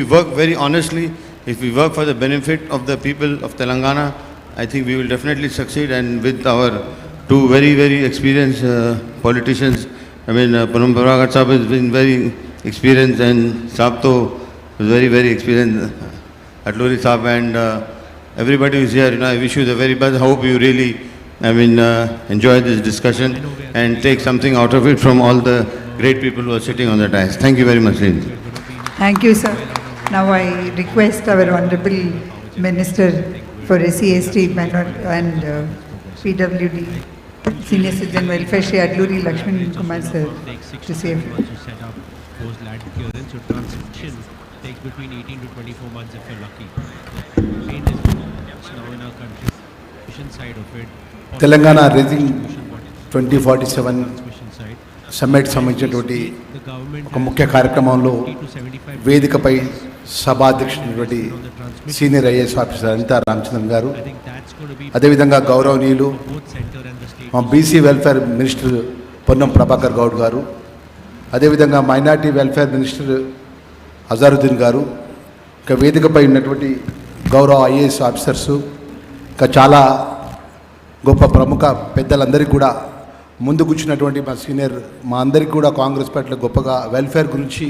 we work very honestly, if we work for the benefit of the people of Telangana, I think we will definitely succeed. And with our two very, very experienced politicians, I mean, Pradesh Saab has been very experienced, and Saab is very, very experienced, Atluri Saab, and everybody who is here, I wish you the very best. I hope you really, enjoy this discussion and take something out of it from all the great people who are sitting on the dais. Thank you very much, ladies. Thank you, sir. Now I request our Honorable Minister for SCST and PWD, Senior Citizen Welfare, Shri Adluri Lakshman Kumar, sir, to say a few. Set up post-land clearance, so transition takes between 18 to 24 months if you're lucky. Pain is now in our country. Side of it. Telangana Raising 2047 summit సంబంధించినటువంటి ఒక ముఖ్య కార్యక్రమంలో వేదికపై సభాధ్యక్షుడైనటువంటి senior IAS officer Anita Ramachandran garu, అదేవిధంగా గౌరవనీయులు మా BC welfare minister Ponnam Prabhakar Goud garu, అదేవిధంగా మైనార్టీ వెల్ఫేర్ మినిస్టర్ అజారుద్దీన్ గారు, ఇంకా వేదికపై ఉన్నటువంటి గౌరవ ఐఏఎస్ ఆఫీసర్సు, ఇంకా చాలా గొప్ప ప్రముఖ పెద్దలందరికీ కూడా ముందు కూర్చున్నటువంటి మా సీనియర్ మా అందరికీ కూడా కాంగ్రెస్ పార్టీలో గొప్పగా వెల్ఫేర్ గురించి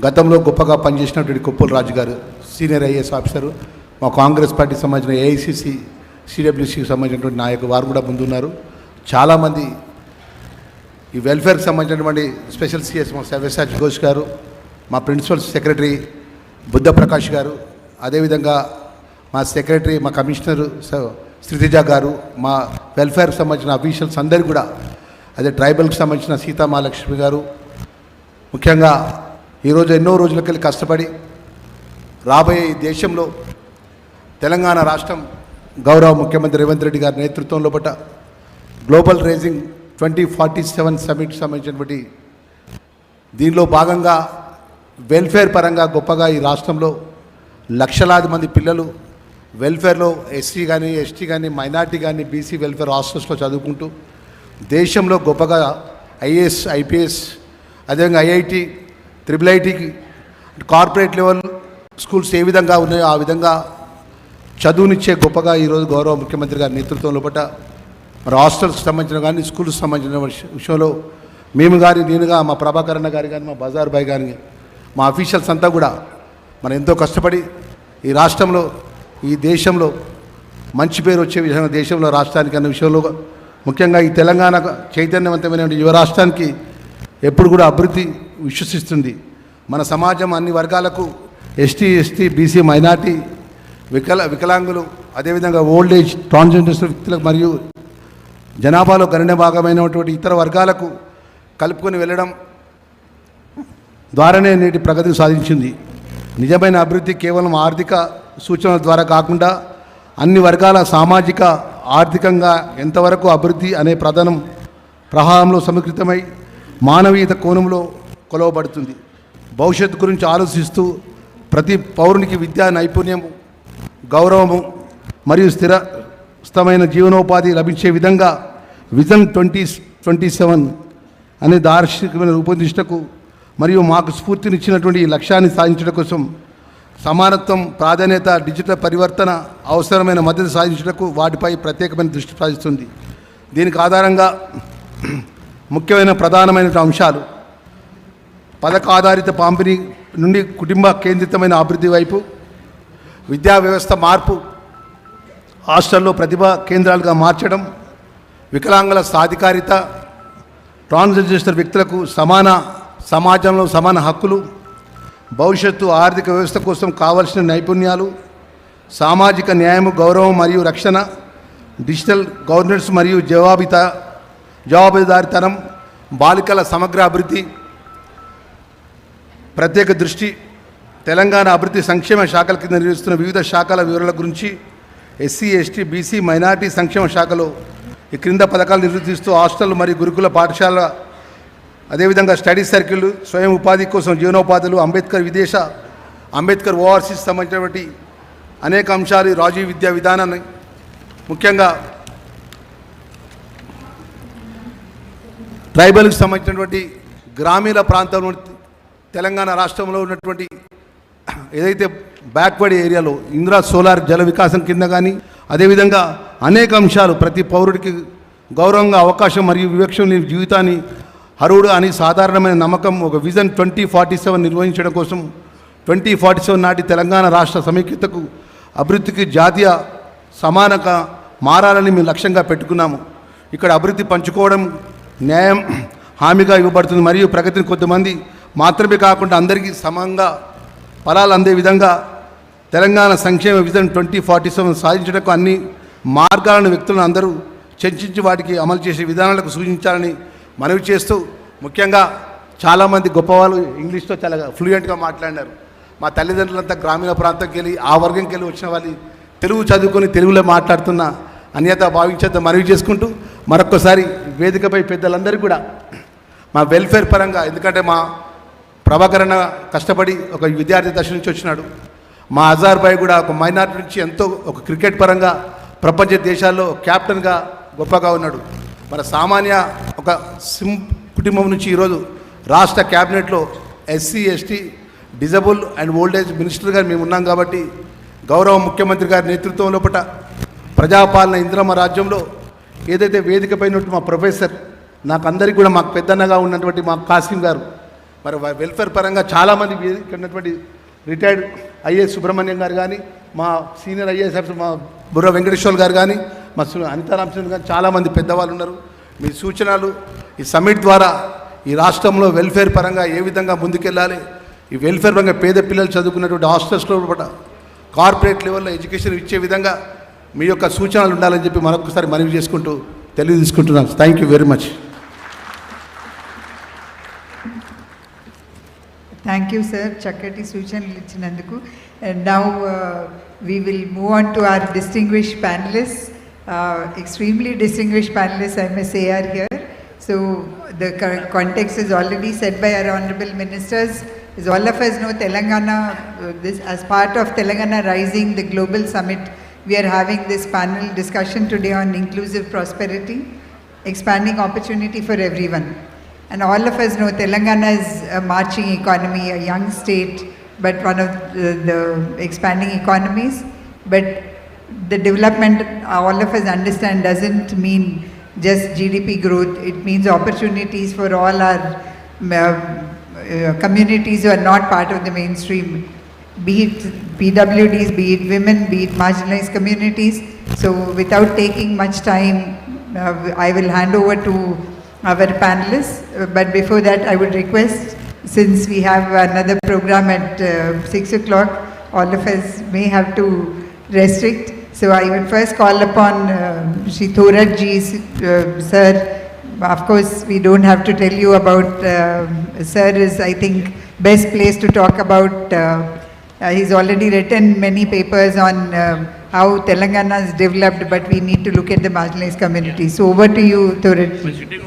గతంలో గొప్పగా పనిచేసినటువంటి కొప్పుల రాజు గారు సీనియర్ ఐఏఎస్ ఆఫీసరు, మా కాంగ్రెస్ పార్టీకి సంబంధించిన ఏఐసిసి సిడబ్ల్యూసికి సంబంధించినటువంటి నాయకులు వారు కూడా ముందున్నారు. చాలామంది ఈ వెల్ఫేర్కి సంబంధించినటువంటి స్పెషల్ సిఎస్ మా సవ్యసాచి ఘోష్ గారు, మా ప్రిన్సిపల్ సెక్రటరీ బుద్ధ ప్రకాష్ గారు, అదేవిధంగా మా సెక్రటరీ మా కమిషనర్ శ్రీతేజ గారు, మా వెల్ఫేర్కి సంబంధించిన అఫీషియల్స్ అందరూ కూడా, అదే ట్రైబల్కి సంబంధించిన సీతామహాలక్ష్మి గారు, ముఖ్యంగా ఈరోజు ఎన్నో రోజులకెళ్ళి కష్టపడి రాబోయే దేశంలో తెలంగాణ రాష్ట్రం గౌరవ ముఖ్యమంత్రి రేవంత్ రెడ్డి గారి నేతృత్వంలో పట్ల గ్లోబల్ రైజింగ్ 2047 సమ్మిట్ సంబంధించినటువంటి దీనిలో భాగంగా వెల్ఫేర్ పరంగా గొప్పగా ఈ రాష్ట్రంలో లక్షలాది మంది పిల్లలు వెల్ఫేర్లో ఎస్సీ కానీ ఎస్టీ కానీ మైనార్టీ కానీ బీసీ వెల్ఫేర్ హాస్టల్స్లో చదువుకుంటూ దేశంలో గొప్పగా ఐఏఎస్ ఐపీఎస్ అదేవిధంగా ఐఐటి IIITకి కార్పొరేట్ లెవెల్ స్కూల్స్ ఏ విధంగా ఉన్నాయో ఆ విధంగా చదువునిచ్చే గొప్పగా ఈరోజు గౌరవ ముఖ్యమంత్రి గారి నేతృత్వంలో పట్ల మరి హాస్టల్స్కి సంబంధించిన కానీ స్కూల్స్కి సంబంధించిన విషయంలో మేము కానీ నేనుగా మా ప్రభాకర్ అన్న గారి కానీ మా బజార్ భాయ్ కానీ మా అఫీషియల్స్ అంతా కూడా మనం ఎంతో కష్టపడి ఈ రాష్ట్రంలో ఈ దేశంలో మంచి పేరు వచ్చే విధంగా దేశంలో రాష్ట్రానికి అన్న విషయంలో ముఖ్యంగా ఈ తెలంగాణ చైతన్యవంతమైన యువ రాష్ట్రానికి ఎప్పుడు కూడా అభివృద్ధి విశ్వసిస్తుంది. మన సమాజం అన్ని వర్గాలకు ఎస్టీ బీసీ మైనార్టీ వికలాంగులు అదేవిధంగా ఓల్డ్ ఏజ్ ట్రాన్స్జెండర్స్ వ్యక్తులకు మరియు జనాభాలో గణనీయ భాగమైనటువంటి ఇతర వర్గాలకు కలుపుకొని వెళ్ళడం ద్వారానే నేటి ప్రగతి సాధించింది. నిజమైన అభివృద్ధి కేవలం ఆర్థిక సూచనల ద్వారా కాకుండా అన్ని వర్గాల సామాజిక ఆర్థికంగా ఎంతవరకు అభివృద్ధి అనే ప్రవాహంలో సమీకృతమై మానవీయత కోణంలో కొలవబడుతుంది. భవిష్యత్తు గురించి ఆలోచిస్తూ ప్రతి పౌరునికి విద్యా నైపుణ్యం గౌరవము మరియు స్థిరమైన జీవనోపాధి లభించే విధంగా విజన్ 2027 అనే దార్శనికమైన రూపొందించటకు మరియు మాకు స్ఫూర్తినిచ్చినటువంటి ఈ లక్ష్యాన్ని సాధించడం కోసం సమానత్వం ప్రాధాన్యత డిజిటల్ పరివర్తన అవసరమైన మద్దతు సాధించటకు వాటిపై ప్రత్యేకమైన దృష్టి సాధిస్తుంది. దీనికి ఆధారంగా ముఖ్యమైన ప్రధానమైన అంశాలు పథక ఆధారిత పంపిణీ నుండి కుటుంబ కేంద్రితమైన అభివృద్ధి వైపు, విద్యా వ్యవస్థ మార్పు, హాస్టల్లో ప్రతిభా కేంద్రాలుగా మార్చడం, వికలాంగుల సాధికారిత, ట్రాన్స్జెండర్ వ్యక్తులకు సమాజంలో సమాన హక్కులు, భవిష్యత్తు ఆర్థిక వ్యవస్థ కోసం కావలసిన నైపుణ్యాలు, సామాజిక న్యాయం గౌరవం మరియు రక్షణ, డిజిటల్ గవర్నెన్స్ మరియు జవాబుదారీతనం, బాలికల సమగ్ర అభివృద్ధి ప్రత్యేక దృష్టి, తెలంగాణ అభివృద్ధి సంక్షేమ శాఖల కింద నిర్వహిస్తున్న వివిధ శాఖల వివరాల గురించి ఎస్సీ ఎస్టీ బీసీ మైనార్టీ సంక్షేమ శాఖలో ఈ క్రింద పథకాలు నిర్వర్తిస్తూ హాస్టల్ మరియు గురుకుల పాఠశాల అదేవిధంగా స్టడీ సర్కిల్, స్వయం ఉపాధి కోసం జీవనోపాధులు, అంబేద్కర్ ఓవర్సీస్ సంబంధించినటువంటి అనేక అంశాలు రాజీవ్ విద్యా విధానాన్ని ముఖ్యంగా ట్రైబల్కి సంబంధించినటువంటి గ్రామీణ ప్రాంతంలో తెలంగాణ రాష్ట్రంలో ఉన్నటువంటి ఏదైతే బ్యాక్వర్డ్ ఏరియాలో ఇందిరా సోలార్ జల వికాసం కింద కానీ అదేవిధంగా అనేక అంశాలు ప్రతి పౌరుడికి గౌరవంగా అవకాశం మరియు వివక్షం లేని జీవితాన్ని అర్హుడు అని సాధారణమైన నమ్మకం ఒక విజన్ 2047 నిర్వహించడం కోసం 2047 నాటి తెలంగాణ రాష్ట్ర సమైక్యతకు అభివృద్ధికి జాతీయ సమానక మారాలని మేము లక్ష్యంగా పెట్టుకున్నాము. ఇక్కడ అభివృద్ధి పంచుకోవడం న్యాయం హామీగా ఇవ్వబడుతుంది మరియు ప్రగతిని కొంతమంది మాత్రమే కాకుండా అందరికీ సమంగా ఫలాలు అందే విధంగా తెలంగాణ సంక్షేమ విజన్ 2047 సాధించడానికి అన్ని మార్గాలను వ్యక్తులను అందరూ చర్చించి వాటికి అమలు చేసే విధానాలకు సూచించాలని మనవి చేస్తూ, ముఖ్యంగా చాలామంది గొప్పవాళ్ళు ఇంగ్లీష్లో చాలా ఫ్లూయెంట్గా మాట్లాడినారు. మా తల్లిదండ్రులంతా గ్రామీణ ప్రాంతంకి వెళ్ళి ఆ వర్గంకి వెళ్ళి వచ్చిన వాళ్ళు తెలుగు చదువుకొని తెలుగులో మాట్లాడుతున్న అన్యత భావించేద్దాం మనవి చేసుకుంటూ, మరొక్కసారి వేదికపై పెద్దలందరికీ కూడా మా వెల్ఫేర్ పరంగా, ఎందుకంటే మా ప్రభాకరణ కష్టపడి ఒక విద్యార్థి దశ నుంచి వచ్చినాడు, మా అజార్ భాయ్ కూడా ఒక మైనార్టీ నుంచి ఎంతో ఒక క్రికెట్ పరంగా ప్రపంచ దేశాల్లో క్యాప్టెన్గా గొప్పగా ఉన్నాడు. మన సామాన్య ఒక కుటుంబం నుంచి ఈరోజు రాష్ట్ర క్యాబినెట్లో SC ST disable and old age మినిస్టర్గా మేము ఉన్నాం. కాబట్టి గౌరవ ముఖ్యమంత్రి గారి నేతృత్వం లోపల ప్రజాపాలన ఇంద్రమ రాజ్యంలో ఏదైతే వేదికపైన మా ప్రొఫెసర్ నాకు అందరికీ కూడా మాకు పెద్దన్నగా ఉన్నటువంటి మా కాసిం గారు, మరి వెల్ఫేర్ పరంగా చాలామంది వేదిక ఉన్నటువంటి రిటైర్డ్ ఐఏఎస్ సుబ్రహ్మణ్యం గారు కానీ, మా సీనియర్ ఐఏఎస్ ఆఫీసర్ మా బుర్ర వెంకటేశ్వర్ గారు కానీ, మా అనితారామచంద్ర గారు, చాలామంది పెద్దవాళ్ళు ఉన్నారు. మీ సూచనలు ఈ సమ్మిట్ ద్వారా ఈ రాష్ట్రంలో వెల్ఫేర్ పరంగా ఏ విధంగా ముందుకెళ్ళాలి, ఈ వెల్ఫేర్ పరంగా పేద పిల్లలు చదువుకున్నటువంటి హాస్టల్స్లో కూడా కార్పొరేట్ లెవెల్లో ఎడ్యుకేషన్ ఇచ్చే విధంగా మీ యొక్క సూచనలు ఉండాలని చెప్పి మరొకసారి మనవి చేసుకుంటూ తెలియజేసుకుంటున్నాను. Thank you very much. Thank you, sir. Chakati Suchanlu Ichinanduku. And now we will move on to our distinguished panelists. Extremely distinguished panelists, I must say, are here. So the context is already set by our honorable ministers. As all of us know, Telangana, this as part of Telangana Rising, the global summit, we are having this panel discussion today on inclusive prosperity, expanding opportunity for everyone. And all of us know Telangana is a marching economy, a young state, but one of the expanding economies. But the development, all of us understand, doesn't mean just GDP growth. It means opportunities for all our communities who are not part of the mainstream, be it PWDs, be it women, be it marginalized communities. So without taking much time, I will hand over to our panelists. But before that, I would request, since we have another program at 6 o'clock, all of us may have to restrict. So I will first call upon Shri Thorat ji, sir. Of course, we don't have to tell you about, sir is, I think, best place to talk about. He's already written many papers on how Telangana is developed, but we need to look at the marginalized community. So over to you, Thorat ji.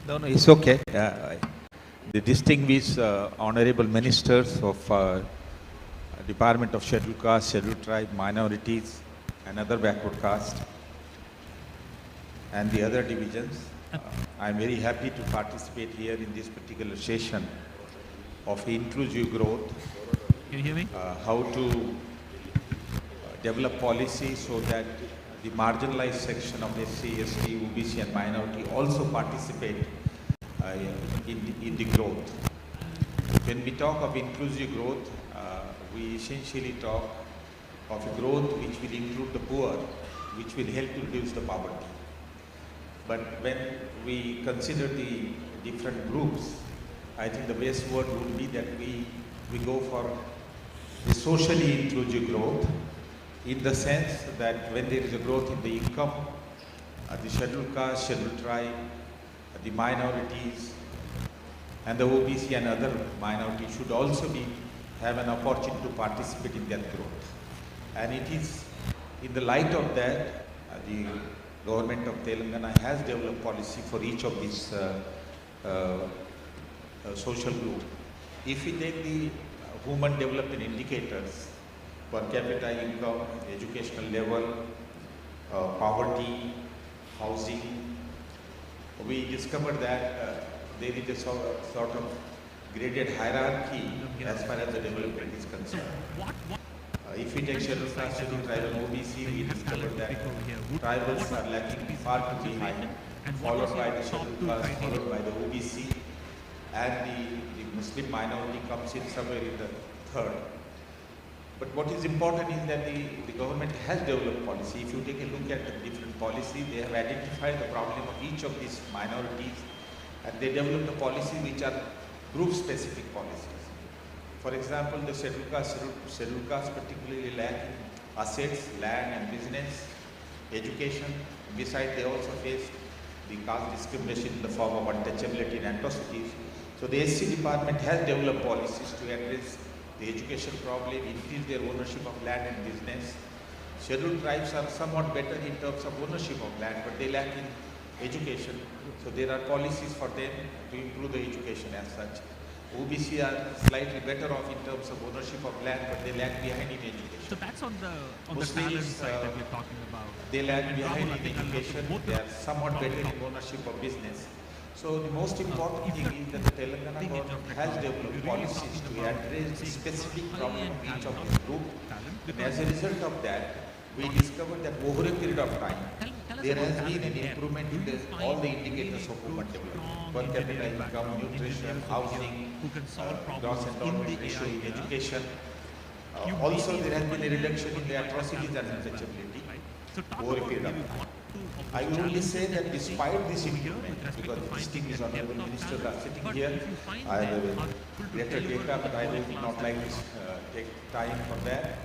No, it's okay. The distinguished honorable ministers of Department of Scheduled Caste, Scheduled Tribe, Minorities and other backward caste and the other divisions. I'm very happy to participate here in this particular session of inclusive growth. Can you hear me? How to develop policy so that the marginalized section of SC, ST, OBC and minority also participate in the growth. When we talk of inclusive growth, we essentially talk of a growth which will include the poor, which will help to reduce the poverty. But when we consider the different groups, I think the best word would be that we go for the socially inclusive growth, in the sense that when there is a growth in the income, the scheduled caste, scheduled tribe, the minorities and the OBC and other minorities should also have an opportunity to participate in that growth. And it is in the light of that, the government of Telangana has developed policy for each of these social group. If we take the human development indicators, per capita income, educational level, poverty, housing. We discovered that there is a sort of graded hierarchy as far as the development is concerned. If we take scheduled caste, scheduled tribe and OBC, we discovered that tribals are lagging far too behind, followed by the scheduled caste, followed by the OBC, and the Muslim minority comes in somewhere in the third. But what is important is that the government has developed policy. If you take a look at the different policies, they have identified the problem of each of these minorities, and they developed the policies which are group-specific policies. For example, the scheduled caste particularly lack in assets, land and business, education. Besides, they also face the caste discrimination in the form of untouchability and atrocities. So the SC department has developed policies to address the education problem, increase their ownership of land and business. Scheduled tribes are somewhat better in terms of ownership of land, but they lack in education. So there are policies for them to improve the education as such. OBC are slightly better off in terms of ownership of land, but they lag behind in education. So that's on the Muslims, talent side that we're talking about. They lag And behind Rahul, I in think I'll education. both They are somewhat better in top. ownership of business. So the most important thing is that the Telangana government has developed policies to address the specific problem of each of these groups. And as a result of that, we discovered that over a period of time, there has been an improvement in all the indicators of human development. Per capita income, nutrition, housing, gross endowment ratio in education. Also, there has been a reduction in the atrocities and untouchability over a period of time. I will only say that despite this improvement, because the distinguished honorable ministers are sitting here, I have a greater data, but I would not like to take time for that.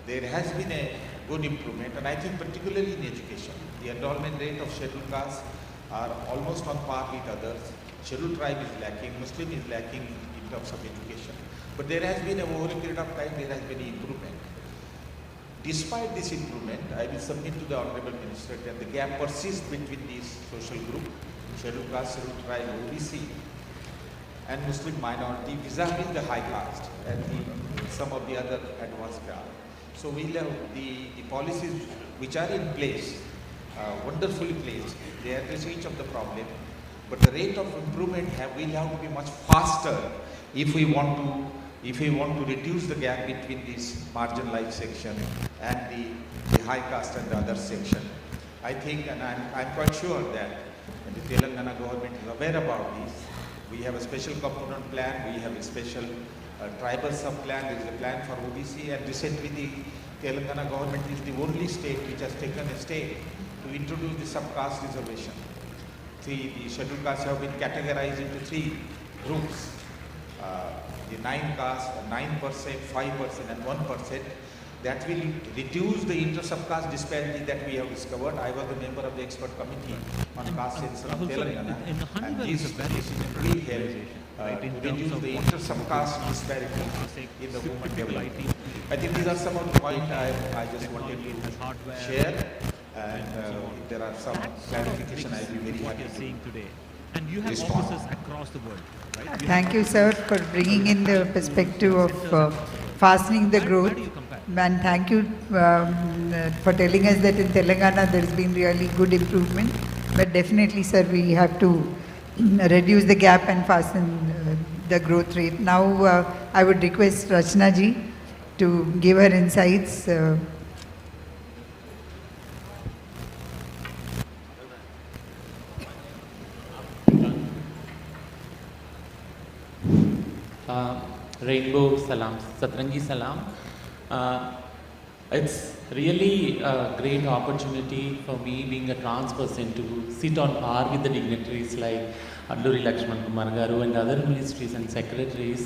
There has been a good improvement, and I think particularly in education, the enrollment rate of scheduled castes are almost on par with others. Scheduled tribe is lacking, Muslim is lacking in terms of education. But there has been over a period of time, there has been improvement. Despite this improvement, I will submit to the Honorable Minister that the gap persists between these social groups, scheduled caste, scheduled tribe, OBC, and Muslim minority vis-a-vis the high caste and some of the other advanced caste. So we have the policies which are in place, wonderfully placed. They address each of the problem, but the rate of improvement will have to be much faster if we want to reduce the gap between this marginalized section and the high caste and the other section. I think, and I'm quite sure that the Telangana government is aware about this. We have a special component plan, we have a special tribal sub-plan, there is a plan for OBC, and recently the Telangana government is the only state which has taken a step to introduce the sub-caste reservation. The scheduled castes have been categorized into 3 groups. The 9 castes, 9%, 5% and 1%, that will reduce the inter-sub-caste disparity that we have discovered. I was a member of the expert committee on caste census of Telangana, and this will help to reduce the inter-sub-caste disparity in the women development. I think these are some of the points I just wanted to share, and if there are some clarification, I will be very happy to today. And you have respond. offices across the world, right? Thank you, sir, for bringing in the perspective of fastening the growth. And thank you for telling us that in Telangana there has been really good improvement. But definitely, sir, we have to reduce the gap and fasten the growth rate. Now, I would request Rachna ji to give her insights. Rainbow Salam, Satrangi Salam. It's really a great opportunity for me, being a trans person, to sit on par with the dignitaries like Alluri Lakshman Kumar Garu and other ministries and secretaries,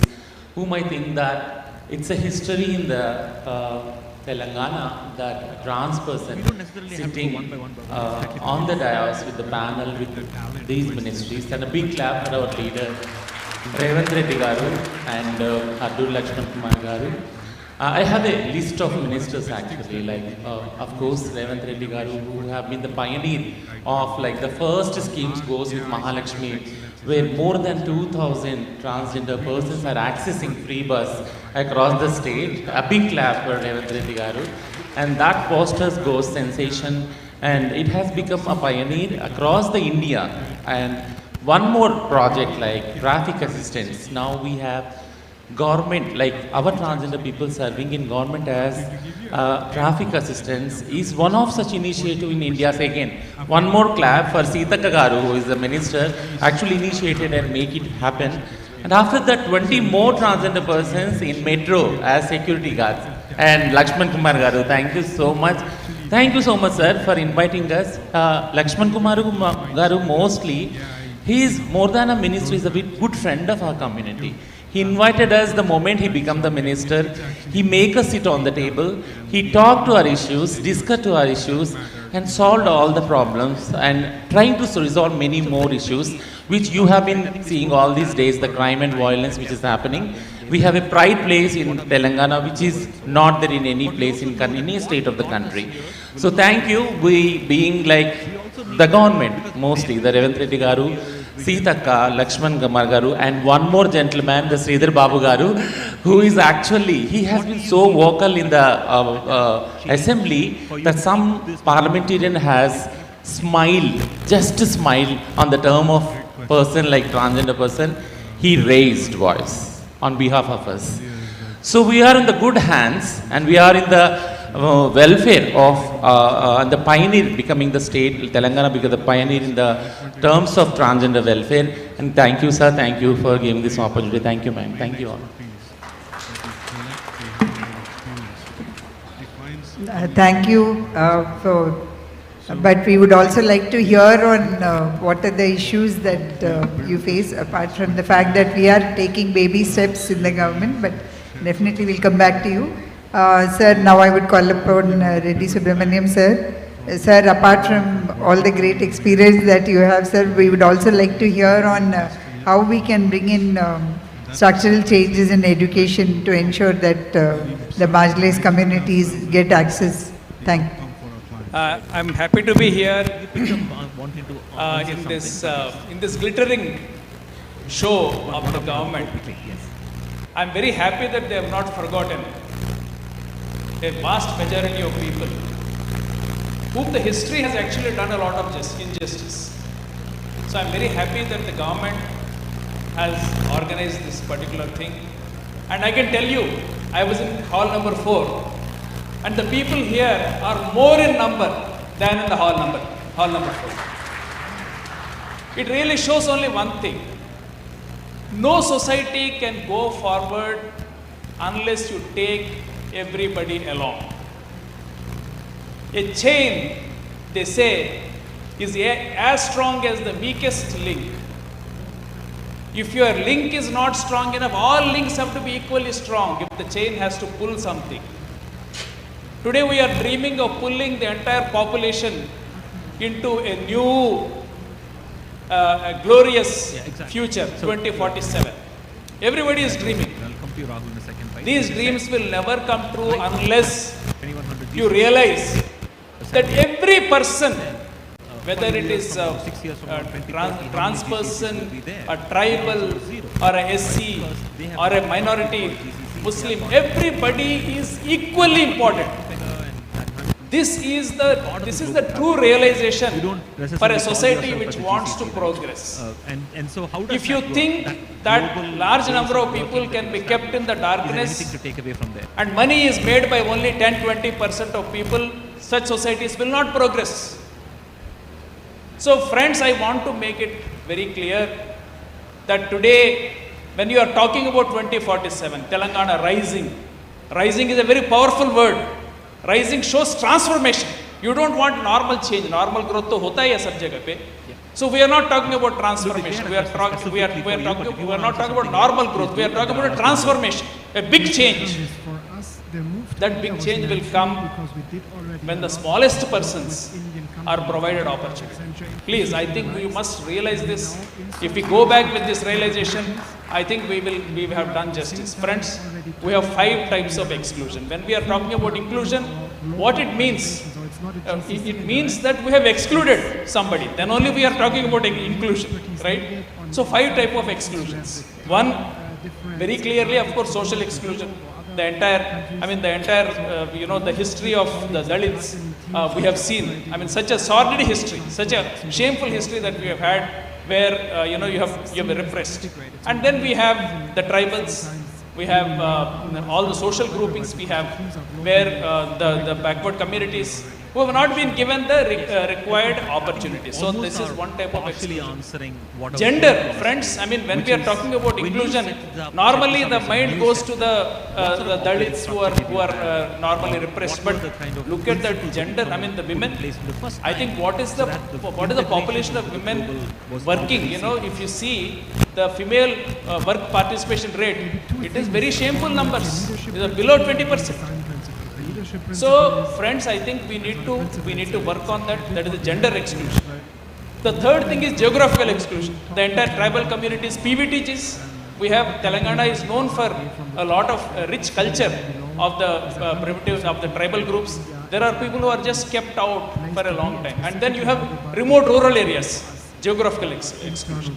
whom I think that it's a history in the Telangana that a trans person sitting on the dais with the panel with these ministries, and a big clap for our leader Revanth Reddy Garu and Alluri Lakshman Kumar Garu. I have a list of ministers actually, like of course Revanth Reddy Garu, who have been the pioneer of like the first schemes goes with Mahalakshmi, where more than 2,000 transgender persons are accessing free bus across the state. A big clap for Revanth Reddy Garu. And that posters goes sensation, and it has become a pioneer across the India. And one more project like traffic assistance. Now we have government, like our transgender people serving in government as traffic assistance is one of such initiative in India. So again, one more clap for Seetaka Garu, who is the minister, actually initiated and make it happen. And after that, 20 more transgender persons in metro as security guards. And Lakshman Kumar Garu, thank you so much. Thank you so much, sir, for inviting us. Lakshman Kumar Garu, mostly, he is more than a minister, he is a good friend of our community. He invited us the moment he became the minister. He make us sit on the table. He talked to our issues, discussed to our issues, and solved all the problems and trying to resolve many more issues, which you have been seeing all these days, the crime and violence which is happening. We have a pride place in Telangana, which is not there in any place in any state of the country. So thank you, we being like the government, mostly, the Revanth Reddy Garu, Seetaka, Lakshman Kumar Garu, and one more gentleman, the Sridhar Babu Garu, who is actually, he has been so vocal in the assembly that some parliamentarian has smiled, just smiled on the term of person like transgender person. He raised voice on behalf of us. So we are in the good hands, and we are in the welfare of and the pioneer becoming the state, Telangana became the pioneer in the terms of transgender welfare. And thank you, sir. Thank you for giving this opportunity. Thank you, ma'am. Thank you all. Thank you but we would also like to hear on what are the issues that you face, apart from the fact that we are taking baby steps in the government, but definitely we'll come back to you. Sir, now I would call upon Reddy Subramaniam, sir. Sir, apart from all the great experience that you have, sir, we would also like to hear on how we can bring in structural changes in education to ensure that the marginalized communities get access. Thank you. I'm happy to be here in this glittering show of the government. I'm very happy that they have not forgotten a vast majority of people whom the history has actually done a lot of injustice. So I'm very happy that the government has organized this particular thing. And I can tell you, I was in hall number 4, and the people here are more in number than in the hall number 4. It really shows only one thing. No society can go forward unless you take everybody along. A chain, they say, is as strong as the weakest link. If your link is not strong enough, all links have to be equally strong if the chain has to pull something. Today we are dreaming of pulling the entire population into a new, a glorious future, 2047. Everybody is dreaming. These dreams will never come true unless you realize that every person, whether it is a trans person, a tribal, or a SC, or a minority Muslim, everybody is equally important. This is the true realization for a society which wants to progress. If you think that large number of people can be kept in the darkness and money is made by only 10-20% of people, such societies will not progress. So friends, I want to make it very clear that today, when you are talking about 2047, Telangana rising is a very powerful word. Rising shows transformation. You don't want normal change. Normal growth to hota hai sab jagah pe. So we are not talking about transformation. We are not talking about normal growth. We are talking about a transformation, a big change. That big change will come when the smallest persons are provided opportunity. Please, I think we must realize this. If we go back with this realization, I think we have done justice. Friends, we have 5 types of exclusion. When we are talking about inclusion, what it means? It means that we have excluded somebody. Then only we are talking about inclusion, right? So 5 types of exclusions. One, very clearly, of course, social exclusion. the entire, the history of the Dalits, we have seen, such a sordid history, such a shameful history that we have had, where, you have repressed. And then we have the tribals, we have all the social groupings we have, where the backward communities who have not been given the required opportunities. So this is one type of exclusion. Gender, friends, when we are talking about inclusion, normally the mind goes to the Dalits who are normally repressed. But look at the gender, the women. I think what is the population of women working? If you see the female work participation rate, it is very shameful numbers. It is below 20%. So, friends, I think we need to work on that. That is the gender exclusion. The third thing is geographical exclusion. The entire tribal communities, PVTGs. We have Telangana is known for a lot of rich culture of the primitives, of the tribal groups. There are people who are just kept out for a long time. And then you have remote rural areas, geographical exclusion.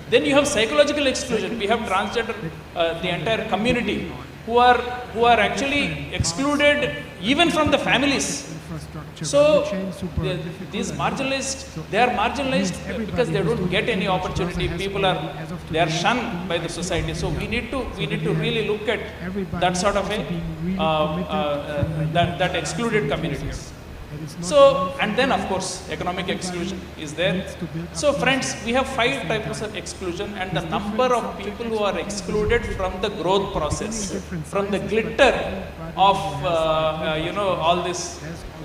Then you have psychological exclusion. We have transgender, the entire community, who are actually excluded even from the families. So these marginalized, they are marginalized because they don't get any opportunity. They are shunned by the society. So we need to really look at that sort of that excluded communities. So, and then of course economic exclusion is there. So friends, we have 5 types of exclusion, and the number of people who are excluded from the growth process, from the glitter of all this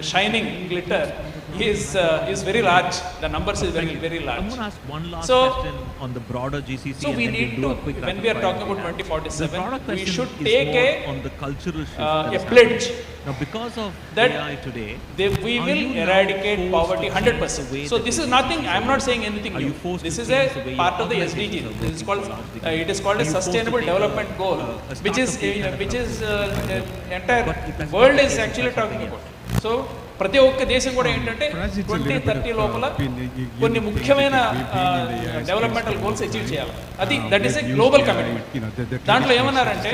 shining glitter is very large. The numbers is very, very large. I'm going to ask one last So, question on the broader GCC. So we need to, when we are talking about 2047, we should take on the cultural shift a pledge. Now, because of that AI today, we will eradicate poverty 100%. So this is nothing, I am not saying anything new. This is a part of the SDG. This is called, it is called a sustainable development goal, which is entire world is actually talking about. So ప్రతి ఒక్క దేశం కూడా ఏంటంటే 2030 లోపల కొన్ని ముఖ్యమైన developmental goals achieve చేయాలి. అది that is a global commitment. దాంట్లో ఏమన్నారంటే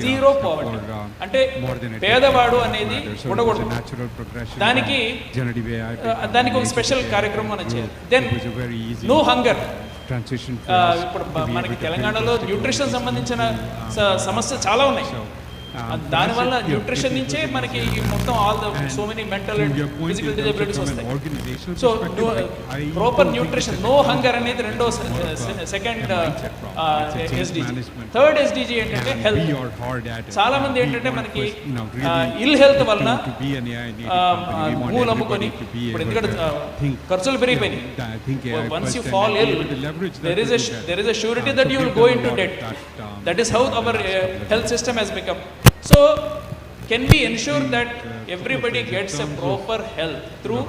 జీరో పావర్టీ, అంటే పేదవాడు అనేది ఉండకూడదు. దానికి ఒక స్పెషల్ కార్యక్రమం అని చేయాలి. Then no hunger. ఇప్పుడు మనకి తెలంగాణలో న్యూట్రిషన్ సంబంధించిన సమస్య చాలా ఉన్నాయి. దానివల్ల న్యూట్రిషన్ నుంచే మనకి మొత్తం all the so many mental and physical disabilities వస్తాయి. So proper nutrition, no hunger అనేది రెండో సెకండ్ ఎస్డిజి. థర్డ్ ఎస్డిజి ఏంటంటే హెల్త్. చాలా మంది ఏంటంటే మనకి ఇల్ హెల్త్ వలన భూములు అమ్ముకొని, ఇప్పుడు ఎందుకంటే ఖర్చులు పెరిగిపోయినాయి. Once you fall ill, there is a surety that you will go into debt. That is how our health system has become. So, can we ensure that everybody gets a proper health through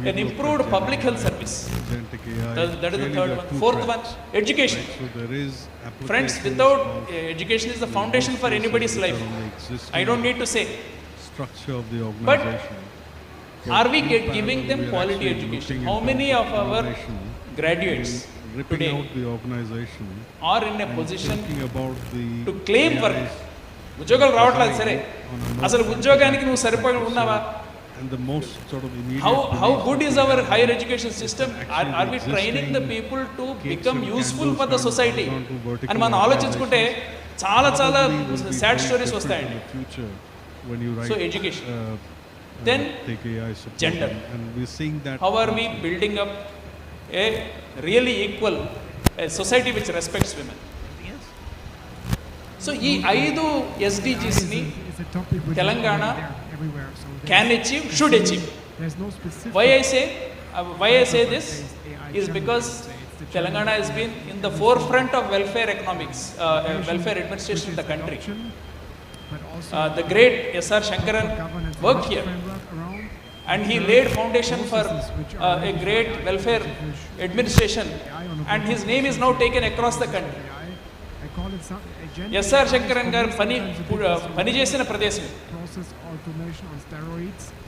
an improved public health service? That is the third one. Fourth one, education. Friends, without education is the foundation for anybody's life. I don't need to say. But are we giving them quality education? How many of our graduates today are in a position to claim work? ఉద్యోగాలు రావట్లేదు. సరే, అసలు ఉద్యోగానికి నువ్వు సరిపోయి ఉన్నావా? How good is our higher education system? Are we training the people to become useful for the society? అని మనం ఆలోచించుకుంటే చాలా చాలా సాడ్ స్టోరీస్ వస్తాయండి. So education. Then gender. How are we building up a really equal society which respects women? So ఈ 5 SDGs ని Telangana can achieve, should achieve. Why I say this is because Telangana has been in the forefront of welfare economics, welfare administration in the country. The great S.R. Shankaran worked here, and he laid foundation for a great welfare administration, and his name is now taken across the country. SR Sankaran garu పనిచేసిన ప్రదేశం.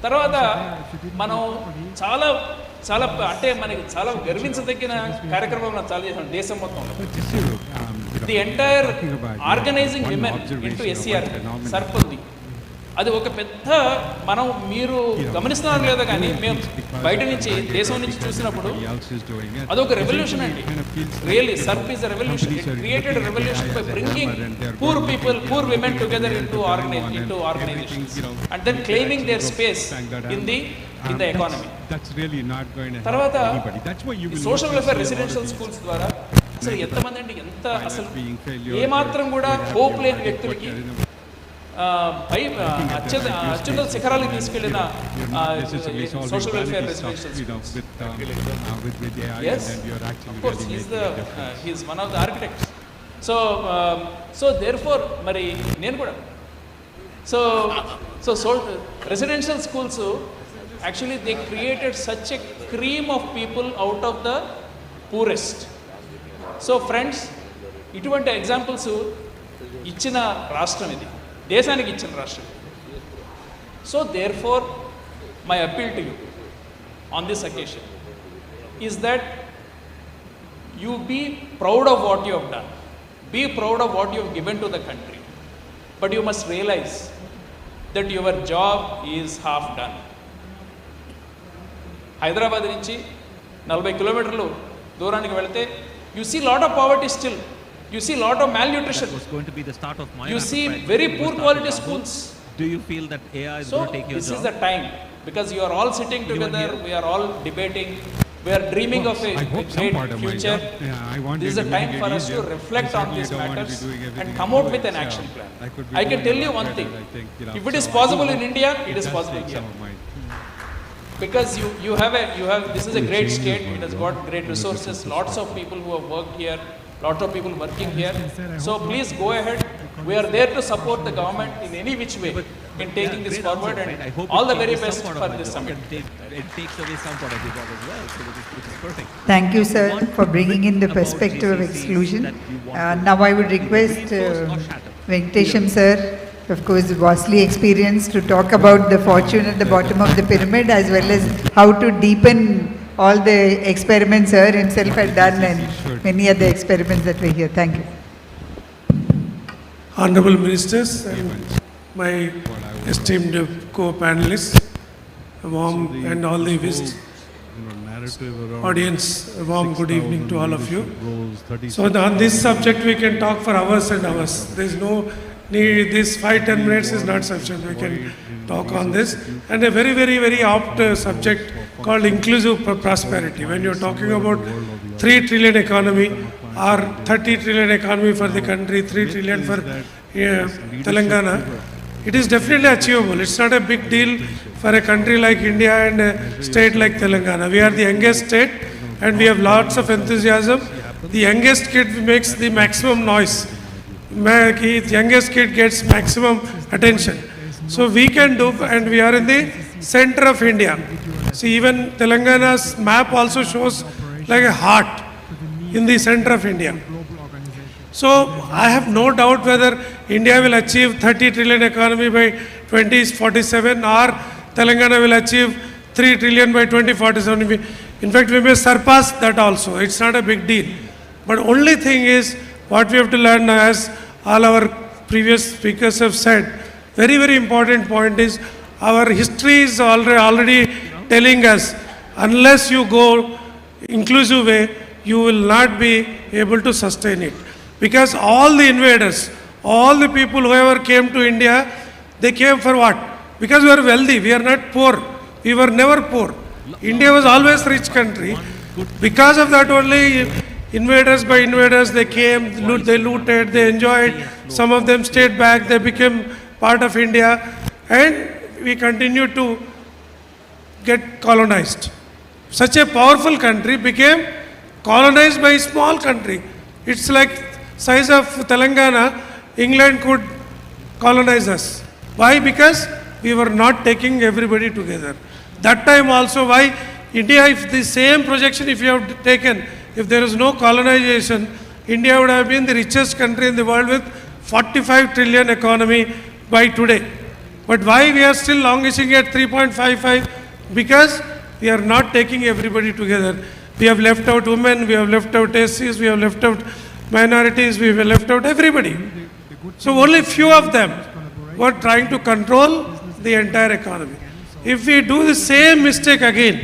తర్వాత మనం చాలా చాలా అంటే మనకి చాలా గర్వించదగిన కార్యక్రమం చాలా చేసాం దేశం మొత్తం. the entire organizing women into SCR సర్పల్ది అది ఒక పెద్ద మనం మీరు గమనిస్తున్నారు లేదా కానీ మేము బయట నుంచి దేశం నుంచి చూసినప్పుడు అదొక రెవల్యూషన్ అండి. Really SERP is a revolution. It created revolution by bringing poor people, poor women together into organisations and then claiming their space in the economy. తర్వాత సోషల్ వెల్ఫేర్ రెసిడెన్షియల్ స్కూల్స్ ద్వారా అసలు ఎంతమంది అండి, ఎంత అసలు ఏమాత్రం కూడా హోప్ లేని వ్యక్తులకి అత్యున్నత శిఖరాలకు తీసుకెళ్లిన social welfare residential schools. Yes, of course, he is one of the architects. So therefore మరి నేను కూడా so residential schools actually they created such a cream of people out of the poorest. So friends, ఇటువంటి examples ఇచ్చిన రాష్ట్రం ఇది, దేశానికి ఇచ్చిన రాష్ట్రం. So therefore my appeal to you on this occasion is that you be proud of what you have done, be proud of what you have given to the country, but you must realise that your job is half done. Hyderabad నుంచి 40 కిలోమీటర్లు దూరానికి వెళితే you see lot of poverty still, you see lot of malnutrition, that was going to be the start of my you see very poor quality schools. Do you feel that AI is So going to take your this job? is the time, because you are all sitting together, we are all debating, we are dreaming of a great future. This is a time for us to reflect on these matters and come out with an action plan. I can tell you one thing, if it is possible in India, it is possible here. Because you have this is a great state, it has got great resources, lots of people who have worked here, lots of people working here. So please go ahead, we are there to support the government in any which way in taking this forward, and all the very best for this summit. It takes away some part of your job as well, so which is perfect. Thank you, sir, for bringing in the perspective of exclusion. Now I would request Venkatesham sir, of course vastly experienced, to talk about the fortune at the bottom of the pyramid as well as how to deepen all the experiments sir himself had done and many other experiments that were here. Thank you. Honorable Ministers and my esteemed co-panelists, a warm and all the audience, a warm good evening to all of you. So on this subject we can talk for hours and hours. There is no need, this 5-10 minutes is not sufficient. We can talk on this, and a very, very, very apt subject called inclusive prosperity. When you're talking about 3 trillion economy or 30 trillion economy for the country, 3 trillion for Telangana, it is definitely achievable. It's not a big deal for a country like India and a state like Telangana. We are the youngest state and we have lots of enthusiasm. The youngest kid makes the maximum noise. The youngest kid gets maximum attention. So we can do, and we are in the center of India. See, even Telangana's map also shows like a heart in the center of India. So I have no doubt whether India will achieve 30 trillion economy by 2047 or Telangana will achieve 3 trillion by 2047. In fact, we may surpass that also. It's not a big deal. But only thing is, what we have to learn, as all our previous speakers have said, very, very important point is our history is already telling us, unless you go inclusive way, you will not be able to sustain it. Because all the invaders, all the people who ever came to India, they came for what? Because we are wealthy, we are not poor. We were never poor. India was always rich country. Because of that only, invaders by invaders, they came, they looted, they enjoyed. Some of them stayed back, they became part of India, and we continue to get colonized. Such a powerful country became colonized by a small country. It's like size of Telangana. England could colonize us. Why? Because we were not taking everybody together. That time also, why India, if the same projection if you have taken, if there is no colonization, India would have been the richest country in the world with 45 trillion economy by today. But why we are still languishing at 3.55? Because we are not taking everybody together. We have left out women, we have left out SCs, we have left out minorities, we were left out, everybody. So only few of them were trying to control the entire economy. If we do the same mistake again,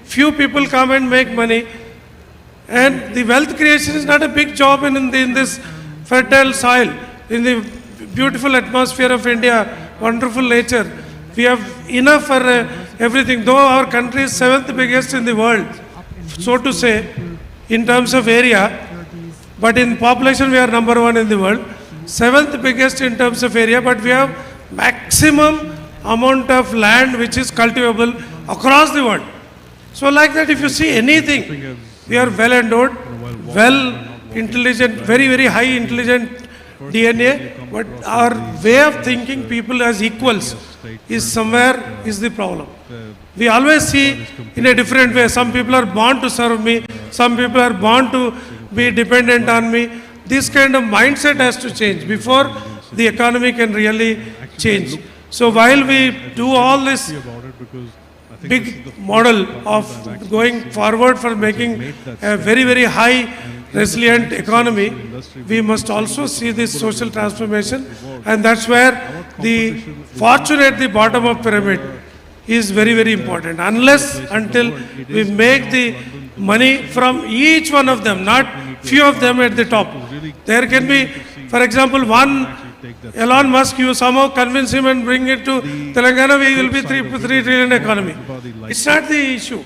few people come and make money, and the wealth creation is not a big job in this fertile soil, in the beautiful atmosphere of India, wonderful nature. We have enough for everything. Though our country is 7th biggest in the world, so to say, in terms of area, but in population we are number 1 in the world. 7th biggest in terms of area, but we have maximum amount of land which is cultivable across the world. So like that, if you see anything, we are well endowed, well intelligent, very, very high intelligent DNA, but our way of thinking people as equals is somewhere is the problem. We always see in a different way. Some people are born to serve me, some people are born to be dependent on me. This kind of mindset has to change before the economy can really change. So while we do all this big model of going forward for making a very, very high resilient economy, we must also see this social transformation, and that's where the fortune at the bottom of pyramid is very, very important. Unless until we make the money from each one of them, not few of them at the top. There can be, for example, one Elon Musk, you somehow convince him and bring it to Telangana, we will be 3 trillion economy. It's not the issue.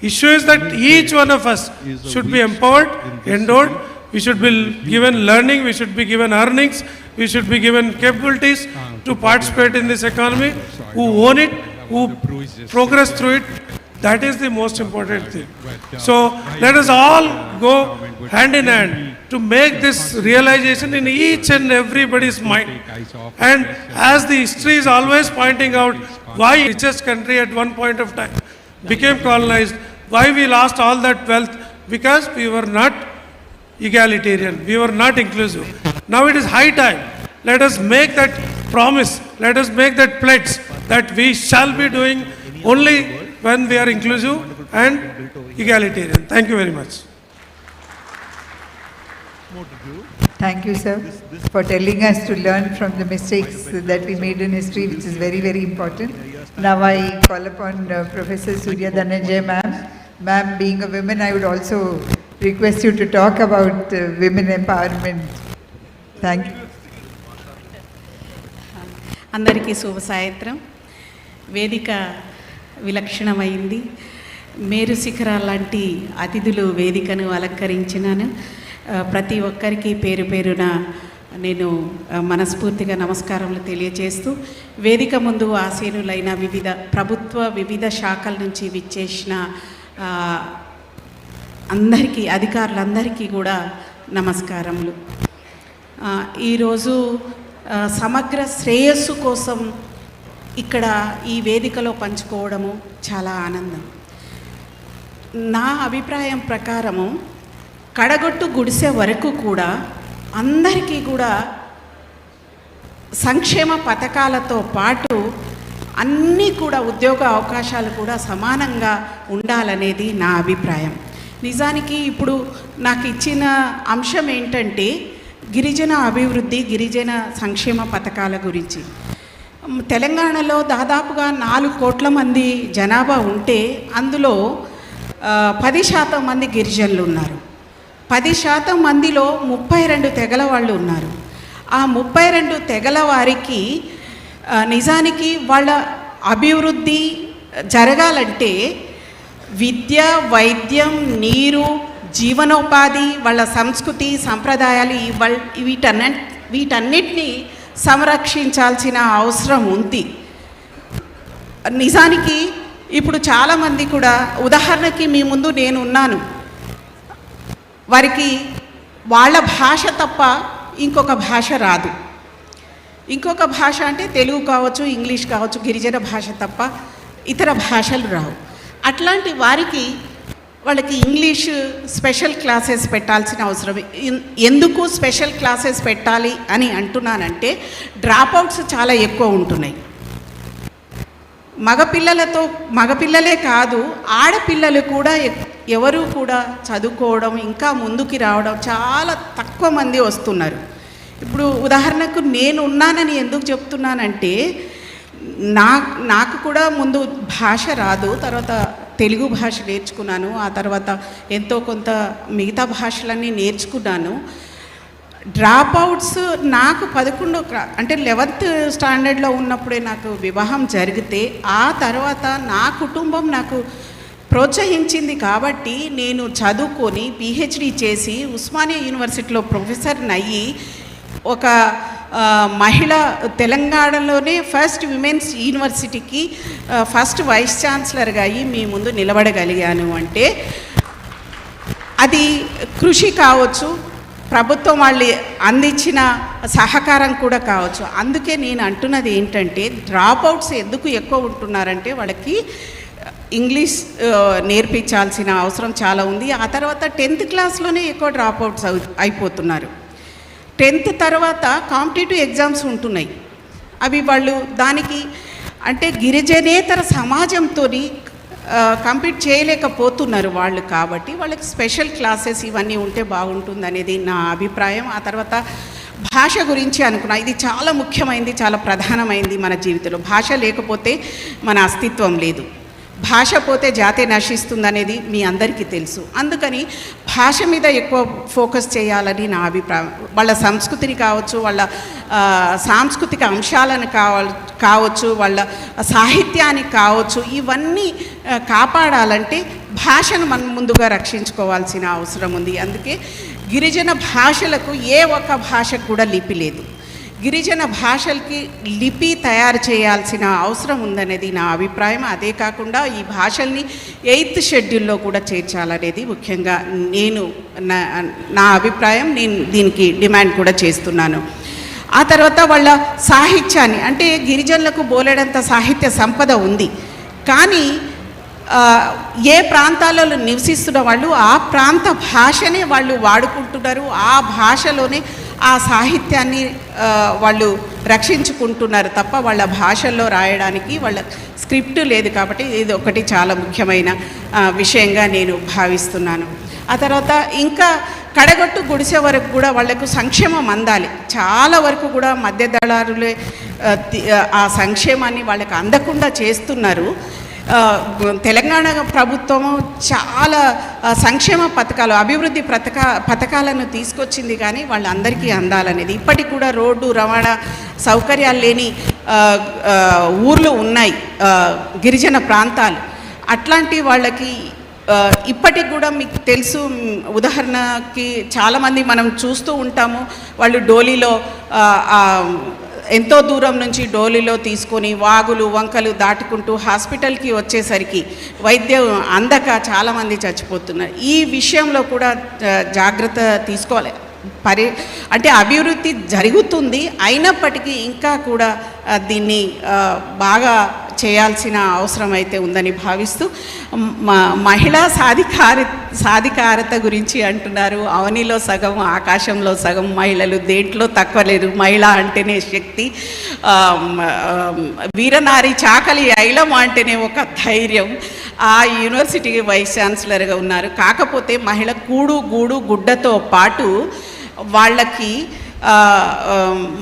Issue is that each one of us should be empowered, endowed, we should be given learning, we should be given earnings, we should be given capabilities to participate in this economy, who own it, who progress through it. That is the most important thing. So let us all go hand in hand to make this realization in each and everybody's mind. And as the history is always pointing out why richest country at one point of time became colonized, why we lost all that wealth, because we were not egalitarian, we were not inclusive. Now it is high time. Let us make that promise, let us make that pledge that we shall be doing only when we are inclusive and egalitarian. Thank you very much. Thank you, sir, for telling us to learn from the mistakes that we made in history, which is very, very important. Now I call upon Professor Surya Dhananjay ma'am. Ma'am, being a woman, I would also request you to talk about women empowerment. Thank you. అందరికీ శుభ సాయంత్రం. వేదిక విలక్షణమైంది. మేరు శిఖరాల లాంటి అతిథులు వేదికను అలంకరించినాను. ప్రతి ఒక్కరికి పేరు పేరున నేను మనస్ఫూర్తిగా నమస్కారములు తెలియజేస్తూ, వేదిక ముందు ఆసీనులైన వివిధ శాఖల నుంచి విచ్చేసిన అందరికీ, అధికారులందరికీ కూడా నమస్కారములు. ఈరోజు సమగ్ర శ్రేయస్సు కోసం ఇక్కడ ఈ వేదికలో పంచుకోవడము చాలా ఆనందం. నా అభిప్రాయం ప్రకారము కడగొట్టు గుడిసె వరకు కూడా అందరికీ కూడా సంక్షేమ పథకాలతో పాటు అన్నీ కూడా ఉద్యోగ అవకాశాలు కూడా సమానంగా ఉండాలనేది నా అభిప్రాయం. నిజానికి ఇప్పుడు నాకు ఇచ్చిన అంశం ఏంటంటే గిరిజన అభివృద్ధి, గిరిజన సంక్షేమ పథకాల గురించి. తెలంగాణలో దాదాపుగా 4 కోట్ల మంది జనాభా ఉంటే అందులో 10% మంది గిరిజనులు ఉన్నారు. 10% మందిలో 32 తెగల వాళ్ళు ఉన్నారు. ఆ 32 తెగల వారికి నిజానికి వాళ్ళ అభివృద్ధి జరగాలంటే విద్య, వైద్యం, నీరు, జీవనోపాధి, వాళ్ళ సంస్కృతి, సంప్రదాయాలు వీటన్నిటినీ సంరక్షించాల్సిన అవసరం ఉంది. నిజానికి ఇప్పుడు చాలామంది కూడా, ఉదాహరణకి మీ ముందు నేను ఉన్నాను, వారికి వాళ్ళ భాష తప్ప ఇంకొక భాష రాదు. ఇంకొక భాష అంటే తెలుగు కావచ్చు, ఇంగ్లీష్ కావచ్చు, గిరిజన భాష తప్ప ఇతర భాషలు రావు. అట్లాంటి వారికి వాళ్ళకి ఇంగ్లీష్ స్పెషల్ క్లాసెస్ పెట్టాల్సిన అవసరం. ఎందుకు స్పెషల్ క్లాసెస్ పెట్టాలి అని అంటున్నానంటే డ్రాప్అవుట్స్ చాలా ఎక్కువ ఉంటున్నాయి. మగపిల్లలే కాదు, ఆడపిల్లలు కూడా ఎవరు కూడా చదువుకోవడం ఇంకా ముందుకి రావడం చాలా తక్కువ మంది వస్తున్నారు. ఇప్పుడు ఉదాహరణకు నేను ఉన్నానని ఎందుకు చెప్తున్నానంటే నాకు కూడా ముందు భాష రాదు, తర్వాత తెలుగు భాష నేర్చుకున్నాను, ఆ తర్వాత ఎంతో కొంత మిగతా భాషలన్నీ నేర్చుకున్నాను. డ్రాప్ అవుట్స్ నాకు 11th స్టాండర్డ్లో ఉన్నప్పుడే నాకు వివాహం జరిగితే ఆ తర్వాత నా కుటుంబం నాకు ప్రోత్సహించింది కాబట్టి నేను చదువుకొని పిహెచ్డి చేసి ఉస్మానియా యూనివర్సిటీలో ప్రొఫెసర్ని అయ్యి ఒక మహిళ తెలంగాణలోనే ఫస్ట్ విమెన్స్ యూనివర్సిటీకి ఫస్ట్ వైస్ ఛాన్సలర్గా అయ్యి మీ ముందు నిలబడగలిగాను అంటే అది కృషి కావచ్చు, ప్రభుత్వం వాళ్ళు అందించిన సహకారం కూడా కావచ్చు. అందుకే నేను అంటున్నది ఏంటంటే డ్రాప్అవుట్స్ ఎందుకు ఎక్కువ ఉంటున్నారంటే వాళ్ళకి ఇంగ్లీష్ నేర్పించాల్సిన అవసరం చాలా ఉంది. ఆ తర్వాత 10th క్లాస్లోనే ఎక్కువ డ్రాప్అవుట్స్ అయిపోతున్నారు. 10th తర్వాత కాంపిటేటివ్ ఎగ్జామ్స్ ఉంటున్నాయి, అవి వాళ్ళు దానికి అంటే గిరిజనేతర సమాజంతో కంపీట్ చేయలేకపోతున్నారు వాళ్ళు. కాబట్టి వాళ్ళకి స్పెషల్ క్లాసెస్ ఇవన్నీ ఉంటే బాగుంటుంది అనేది నా అభిప్రాయం. ఆ తర్వాత భాష గురించి అనుకున్నా, ఇది చాలా ముఖ్యమైనది, చాలా ప్రధానమైనది మన జీవితంలో. భాష లేకపోతే మన అస్తిత్వం లేదు, భాష పోతే జాతే నశిస్తుందనేది మీ అందరికీ తెలుసు. అందుకని భాష మీద ఎక్కువ ఫోకస్ చేయాలని నా అభిప్రాయం. వాళ్ళ సంస్కృతిని కావచ్చు, వాళ్ళ సాంస్కృతిక అంశాలను కావచ్చు, వాళ్ళ సాహిత్యాన్ని కావచ్చు, ఇవన్నీ కాపాడాలంటే భాషను మనం ముందుగా రక్షించుకోవాల్సిన అవసరం ఉంది. అందుకే గిరిజన భాషలకు ఏ ఒక్క భాషకు కూడా లిపి లేదు. గిరిజన భాషలకి లిపి తయారు చేయాల్సిన అవసరం ఉందనేది నా అభిప్రాయం. అదే కాకుండా ఈ భాషల్ని 8th షెడ్యూల్లో కూడా చేర్చాలనేది ముఖ్యంగా నా అభిప్రాయం. నేను దీనికి డిమాండ్ కూడా చేస్తున్నాను. ఆ తర్వాత వాళ్ళ సాహిత్యాన్ని, అంటే గిరిజనులకు బోలెడంత సాహిత్య సంపద ఉంది, కానీ ఏ ప్రాంతాలలో నివసిస్తున్న వాళ్ళు ఆ ప్రాంత భాషనే వాళ్ళు వాడుకుంటున్నారు, ఆ భాషలోనే ఆ సాహిత్యాన్ని వాళ్ళు రక్షించుకుంటున్నారు తప్ప వాళ్ళ భాషల్లో రాయడానికి వాళ్ళ స్క్రిప్ట్ లేదు. కాబట్టి ఇది ఒకటి చాలా ముఖ్యమైన విషయంగా నేను భావిస్తున్నాను. ఆ తర్వాత ఇంకా కడగొట్టు గుడిసె వరకు కూడా వాళ్లకు సంక్షేమం అందాలి. చాలా వరకు కూడా మధ్యదళారులే ఆ సంక్షేమాన్ని వాళ్ళకి అందకుండా చేస్తున్నారు. తెలంగాణ ప్రభుత్వము చాలా సంక్షేమ పథకాలు, అభివృద్ధి పథకాలను తీసుకొచ్చింది, కానీ వాళ్ళందరికీ అందాలనేది. ఇప్పటికి కూడా రోడ్డు రవాణా సౌకర్యాలు లేని ఊర్లు ఉన్నాయి, గిరిజన ప్రాంతాలు. అట్లాంటి వాళ్ళకి ఇప్పటికి కూడా మీకు తెలుసు, ఉదాహరణకి చాలామంది మనం చూస్తూ ఉంటాము, వాళ్ళు డోలీలో ఎంతో దూరం నుంచి డోలీలో తీసుకొని వాగులు వంకలు దాటుకుంటూ హాస్పిటల్కి వచ్చేసరికి వైద్యం అందక చాలామంది చచ్చిపోతున్నారు. ఈ విషయంలో కూడా జాగ్రత్త తీసుకోవాలి. అంటే అభివృద్ధి జరుగుతుంది, అయినప్పటికీ ఇంకా కూడా దీన్ని బాగా చేయాల్సిన అవసరం అయితే ఉందని భావిస్తూ, మహిళా సాధికారత గురించి అంటున్నారు. అవనిలో సగం ఆకాశంలో సగం మహిళలు, దేంట్లో తక్కువ లేదు. మహిళ అంటేనే శక్తి, వీరనారి చాకలి ఐలం అంటేనే ఒక ధైర్యం. ఆ యూనివర్సిటీకి వైస్ ఛాన్సలర్గా ఉన్నారు. కాకపోతే మహిళ కూడు గూడు గుడ్డతో పాటు వాళ్ళకి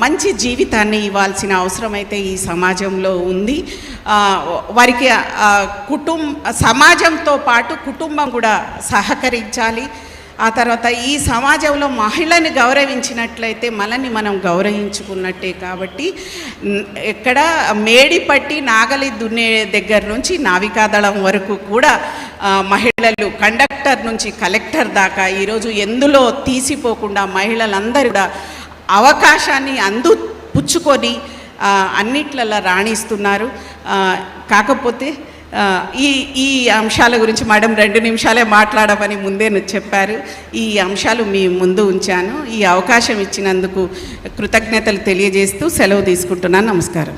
మంచి జీవితాన్ని ఇవ్వాల్సిన అవసరం అయితే ఈ సమాజంలో ఉంది. వారికి సమాజంతో పాటు కుటుంబం కూడా సహకరించాలి. ఆ తర్వాత ఈ సమాజంలో మహిళని గౌరవించినట్లయితే మనల్ని మనం గౌరవించుకున్నట్టే. కాబట్టి ఇక్కడ మేడిపట్టి నాగలి దున్నే దగ్గర నుంచి నావికాదళం వరకు కూడా మహిళలు, కండక్టర్ నుంచి కలెక్టర్ దాకా ఈరోజు ఎందులో తీసిపోకుండా మహిళలందరూ కూడా అవకాశాన్ని పుచ్చుకొని అన్నిట్లలో రాణిస్తున్నారు. కాకపోతే ఈ అంశాల గురించి మేడం 2 నిమిషాలే మాట్లాడమని ముందే చెప్పారు. ఈ అంశాలు మీ ముందు ఉంచాను. ఈ అవకాశం ఇచ్చినందుకు కృతజ్ఞతలు తెలియజేస్తూ సెలవు తీసుకుంటున్నాను. నమస్కారం.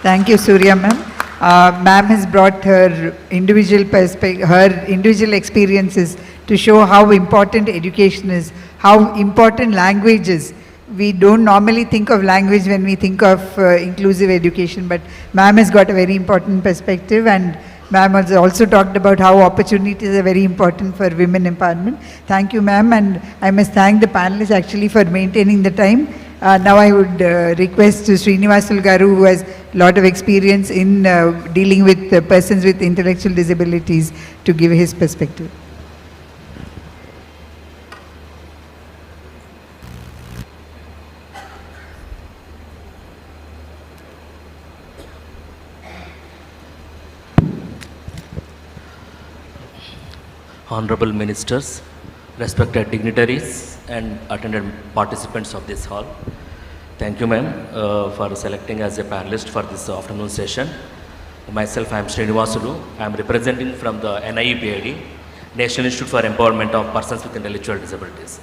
Thank you Surya ma'am. Ma'am has brought her individual experiences to show how important education is, how important language is. We don't normally think of language when we think of inclusive education, but ma'am has got a very important perspective, and Ma'am has also talked about how opportunities are very important for women empowerment. Thank you, ma'am, and I must thank the panelists actually for maintaining the time. Now I would request to Srinivasul Garu, who has a lot of experience in dealing with persons with intellectual disabilities, to give his perspective. Honorable Ministers, respected dignitaries and attended participants of this hall. Thank you, ma'am, for selecting as a panelist for this afternoon session. Myself, I am Srinivasulu. I am representing from the NIEPID, National Institute for Empowerment of Persons with Intellectual Disabilities.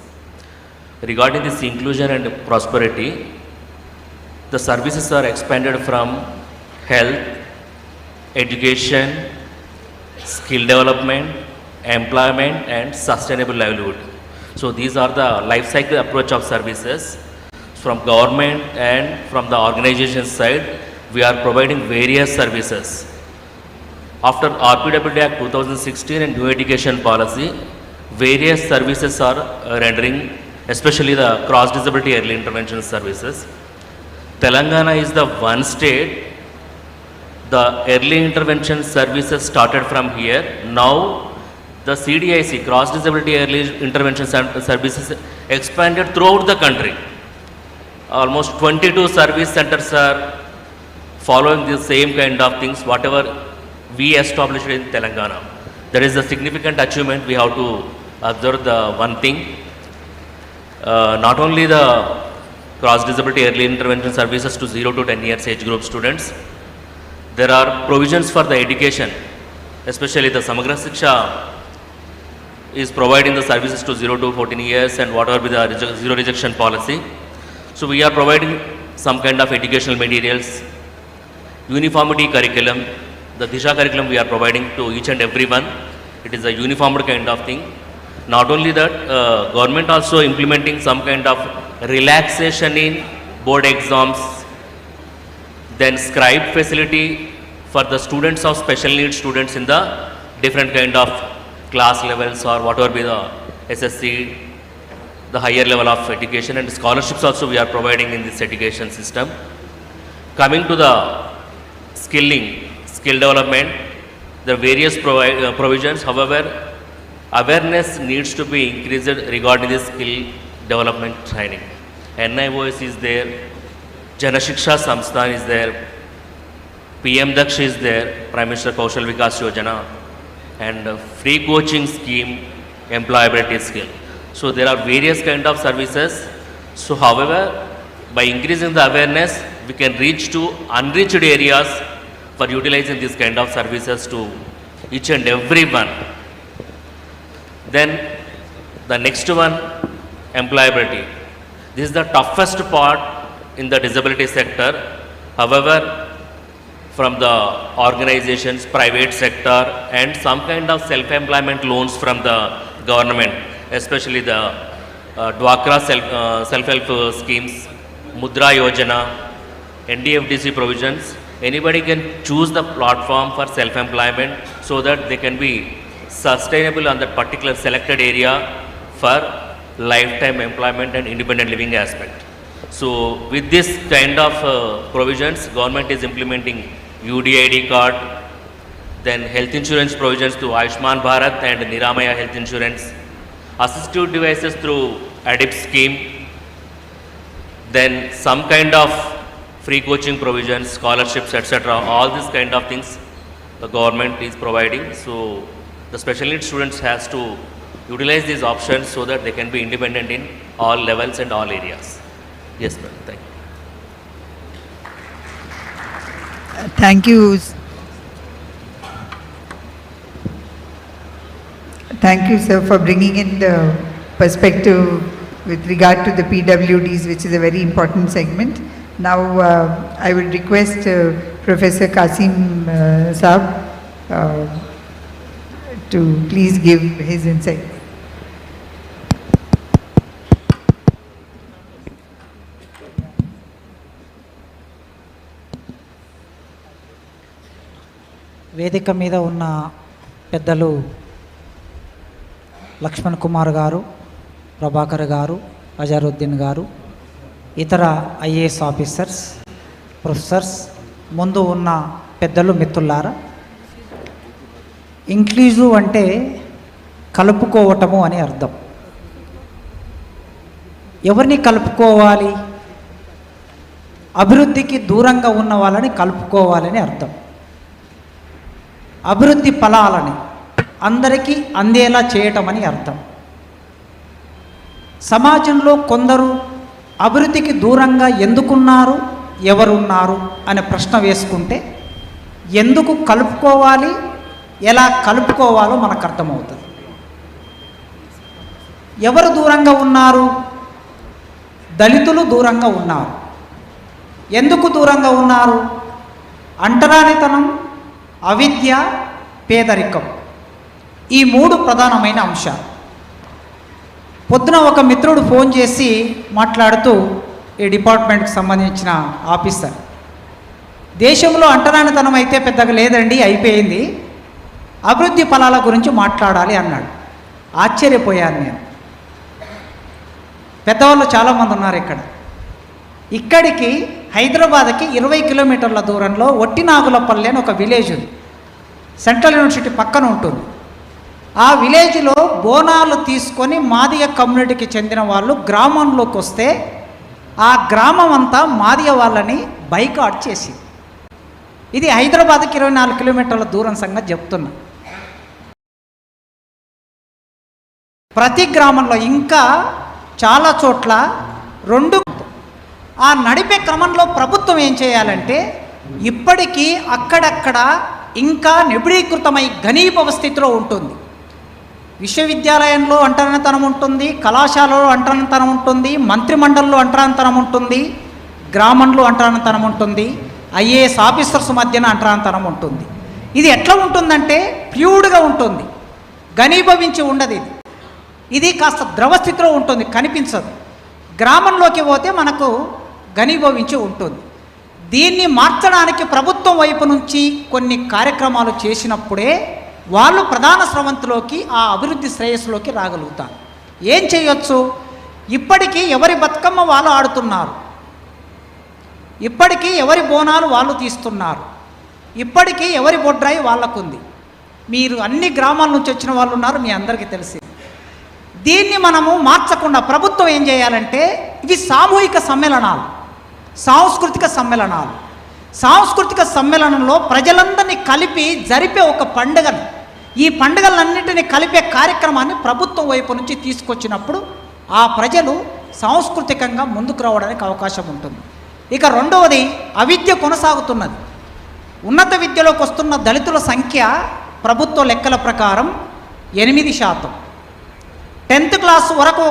Regarding this inclusion and prosperity, the services are expanded from health, education, skill development, employment and sustainable livelihood. So these are the life cycle approach of services. From government and from the organization side, we are providing various services. After RPWD Act 2016 and New Education Policy, various services are rendering, especially the cross disability early intervention services. Telangana is the one state the early intervention services started from here. Now the CDIC, Cross Disability Early Intervention Services, expanded throughout the country. Almost 22 service centers are following the same kind of things, whatever we established in Telangana. That is a significant achievement. We have to observe the one thing. Not only the Cross Disability Early Intervention Services to 0 to 10 years age group students, there are provisions for the education, especially the Samagra Shiksha is providing the services to 0 to 14 years and whatever be the zero rejection policy. So we are providing some kind of educational materials, uniformity curriculum, the Disha curriculum we are providing to each and every one. It is a uniformed kind of thing. Not only that, government also implementing some kind of relaxation in board exams, then scribe facility for the students of special needs students in the different kind of class levels or whatever be the SSC, the higher level of education, and scholarships also we are providing in this education system. Coming to the skilling, skill development, there are various provisions. However, awareness needs to be increased regarding the skill development training. NIOS is there, Janashiksha Samsthan is there, PM Daksh is there, Prime Minister Kaushal Vikas Yojana, and free coaching scheme, employability skill. So there are various kind of services. So however, by increasing the awareness, we can reach to unreached areas for utilizing this kind of services to each and every one. Then the next one, employability. This is the toughest part in the disability sector. However, from the organizations, private sector, and some kind of self-employment loans from the government, especially the Dwakra self-help schemes, Mudra Yojana, NDFDC provisions. Anybody can choose the platform for self-employment so that they can be sustainable on that particular selected area for lifetime employment and independent living aspect. So with this kind of provisions, government is implementing UDID card, then health insurance provisions through Ayushman Bharat and Niramaya health insurance, assistive devices through ADIP scheme, then some kind of free coaching provisions, scholarships, etc. All these kind of things the government is providing. So the special needs students has to utilize these options so that they can be independent in all levels and all areas. Yes, ma'am. Thank you. Thank you. Thank you, sir, for bringing in the perspective with regard to the PWDs, which is a very important segment. Now, I would request Professor Kasim Saab to please give his insight. వేదిక మీద ఉన్న పెద్దలు లక్ష్మణ్ కుమార్ గారు, ప్రభాకర్ గారు, అజరుద్దీన్ గారు, ఇతర IAS officers, professors, ముందు ఉన్న పెద్దలు, మిత్రులారా, ఇంక్లూజివ్ అంటే కలుపుకోవటము అని అర్థం. ఎవరిని కలుపుకోవాలి? అభివృద్ధికి దూరంగా ఉన్న వాళ్ళని కలుపుకోవాలని అర్థం. అభివృద్ధి ఫలాలని అందరికీ అందేలా చేయటం అని అర్థం. సమాజంలో కొందరు అభివృద్ధికి దూరంగా ఎందుకున్నారు, ఎవరున్నారు అనే ప్రశ్న వేసుకుంటే ఎందుకు కలుపుకోవాలి, ఎలా కలుపుకోవాలో మనకు అర్థమవుతుంది. ఎవరు దూరంగా ఉన్నారు? దళితులు దూరంగా ఉన్నారు. ఎందుకు దూరంగా ఉన్నారు? అంటరానితనం, అవిద్య, పేదరికం, ఈ 3 ప్రధానమైన అంశాలు. పొద్దున ఒక మిత్రుడు ఫోన్ చేసి మాట్లాడుతూ, ఈ డిపార్ట్మెంట్కి సంబంధించిన ఆఫీసర్, దేశంలో అంటరానితనం అయితే పెద్దగా లేదండి, అయిపోయింది, అభివృద్ధి ఫలాల గురించి మాట్లాడాలి అన్నాడు. ఆశ్చర్యపోయాను నేను. పెద్దవాళ్ళు చాలామంది ఉన్నారు ఇక్కడ. ఇక్కడికి హైదరాబాద్కి 20 కిలోమీటర్ల దూరంలో ఒట్టినాగులపల్లి అని ఒక విలేజ్ ఉంది. సెంట్రల్ యూనివర్సిటీ పక్కన ఉంటుంది. ఆ విలేజ్లో బోనాలు తీసుకొని మాదిగ కమ్యూనిటీకి చెందిన వాళ్ళు గ్రామంలోకి వస్తే ఆ గ్రామం అంతా మాదిగ వాళ్ళని బైకాట్ చేసి, ఇది హైదరాబాద్కి 24 కిలోమీటర్ల దూరం సంగతి చెప్తున్నా. ప్రతి గ్రామంలో ఇంకా చాలా చోట్ల 2 ఆ నడిపే క్రమంలో ప్రభుత్వం ఏం చేయాలంటే, ఇప్పటికీ అక్కడక్కడ ఇంకా నిబిడీకృతమై ఘనీభవ స్థితిలో ఉంటుంది. విశ్వవిద్యాలయంలో అంటరానితనం ఉంటుంది, కళాశాలలో అంటరానితనం ఉంటుంది, మంత్రిమండలిలో అంటరానితనం ఉంటుంది, గ్రామంలో అంటరానితనం ఉంటుంది, ఐఏఎస్ ఆఫీసర్స్ మధ్యన అంటరానితనం ఉంటుంది. ఇది ఎట్లా ఉంటుందంటే ప్యూర్డ్గా ఉంటుంది, ఘనీభవించి ఉండదు. ఇది కాస్త ద్రవస్థితిలో ఉంటుంది, కనిపించదు. గ్రామంలోకి పోతే మనకు ఘనీభవించి ఉంటుంది. దీన్ని మార్చడానికి ప్రభుత్వం వైపు నుంచి కొన్ని కార్యక్రమాలు చేసినప్పుడే వాళ్ళు ప్రధాన స్రవంతిలోకి, ఆ అభివృద్ధి శ్రేయస్సులోకి రాగలుగుతారు. ఏం చేయొచ్చు? ఇప్పటికీ ఎవరి బతుకమ్మ వాళ్ళు ఆడుతున్నారు, ఇప్పటికీ ఎవరి బోనాలు వాళ్ళు తీస్తున్నారు, ఇప్పటికీ ఎవరి బొడ్రాయి వాళ్ళకుంది. మీరు అన్ని గ్రామాల నుంచి వచ్చిన వాళ్ళు ఉన్నారు, మీ అందరికీ తెలిసి. దీన్ని మనము మార్చకుండా ప్రభుత్వం ఏం చేయాలంటే, ఇవి సామూహిక సమ్మేళనాలు, సాంస్కృతిక సమ్మేళనాలు. సాంస్కృతిక సమ్మేళనంలో ప్రజలందరినీ కలిపి జరిపే ఒక పండుగను, ఈ పండుగలన్నింటినీ కలిపే కార్యక్రమాన్ని ప్రభుత్వం వైపు నుంచి తీసుకొచ్చినప్పుడు ఆ ప్రజలు సాంస్కృతికంగా ముందుకు రావడానికి అవకాశం ఉంటుంది. ఇక రెండవది, అవిద్య కొనసాగుతున్నది. ఉన్నత విద్యలోకి వస్తున్న దళితుల సంఖ్య ప్రభుత్వ లెక్కల ప్రకారం 8%. 10th క్లాస్ వరకు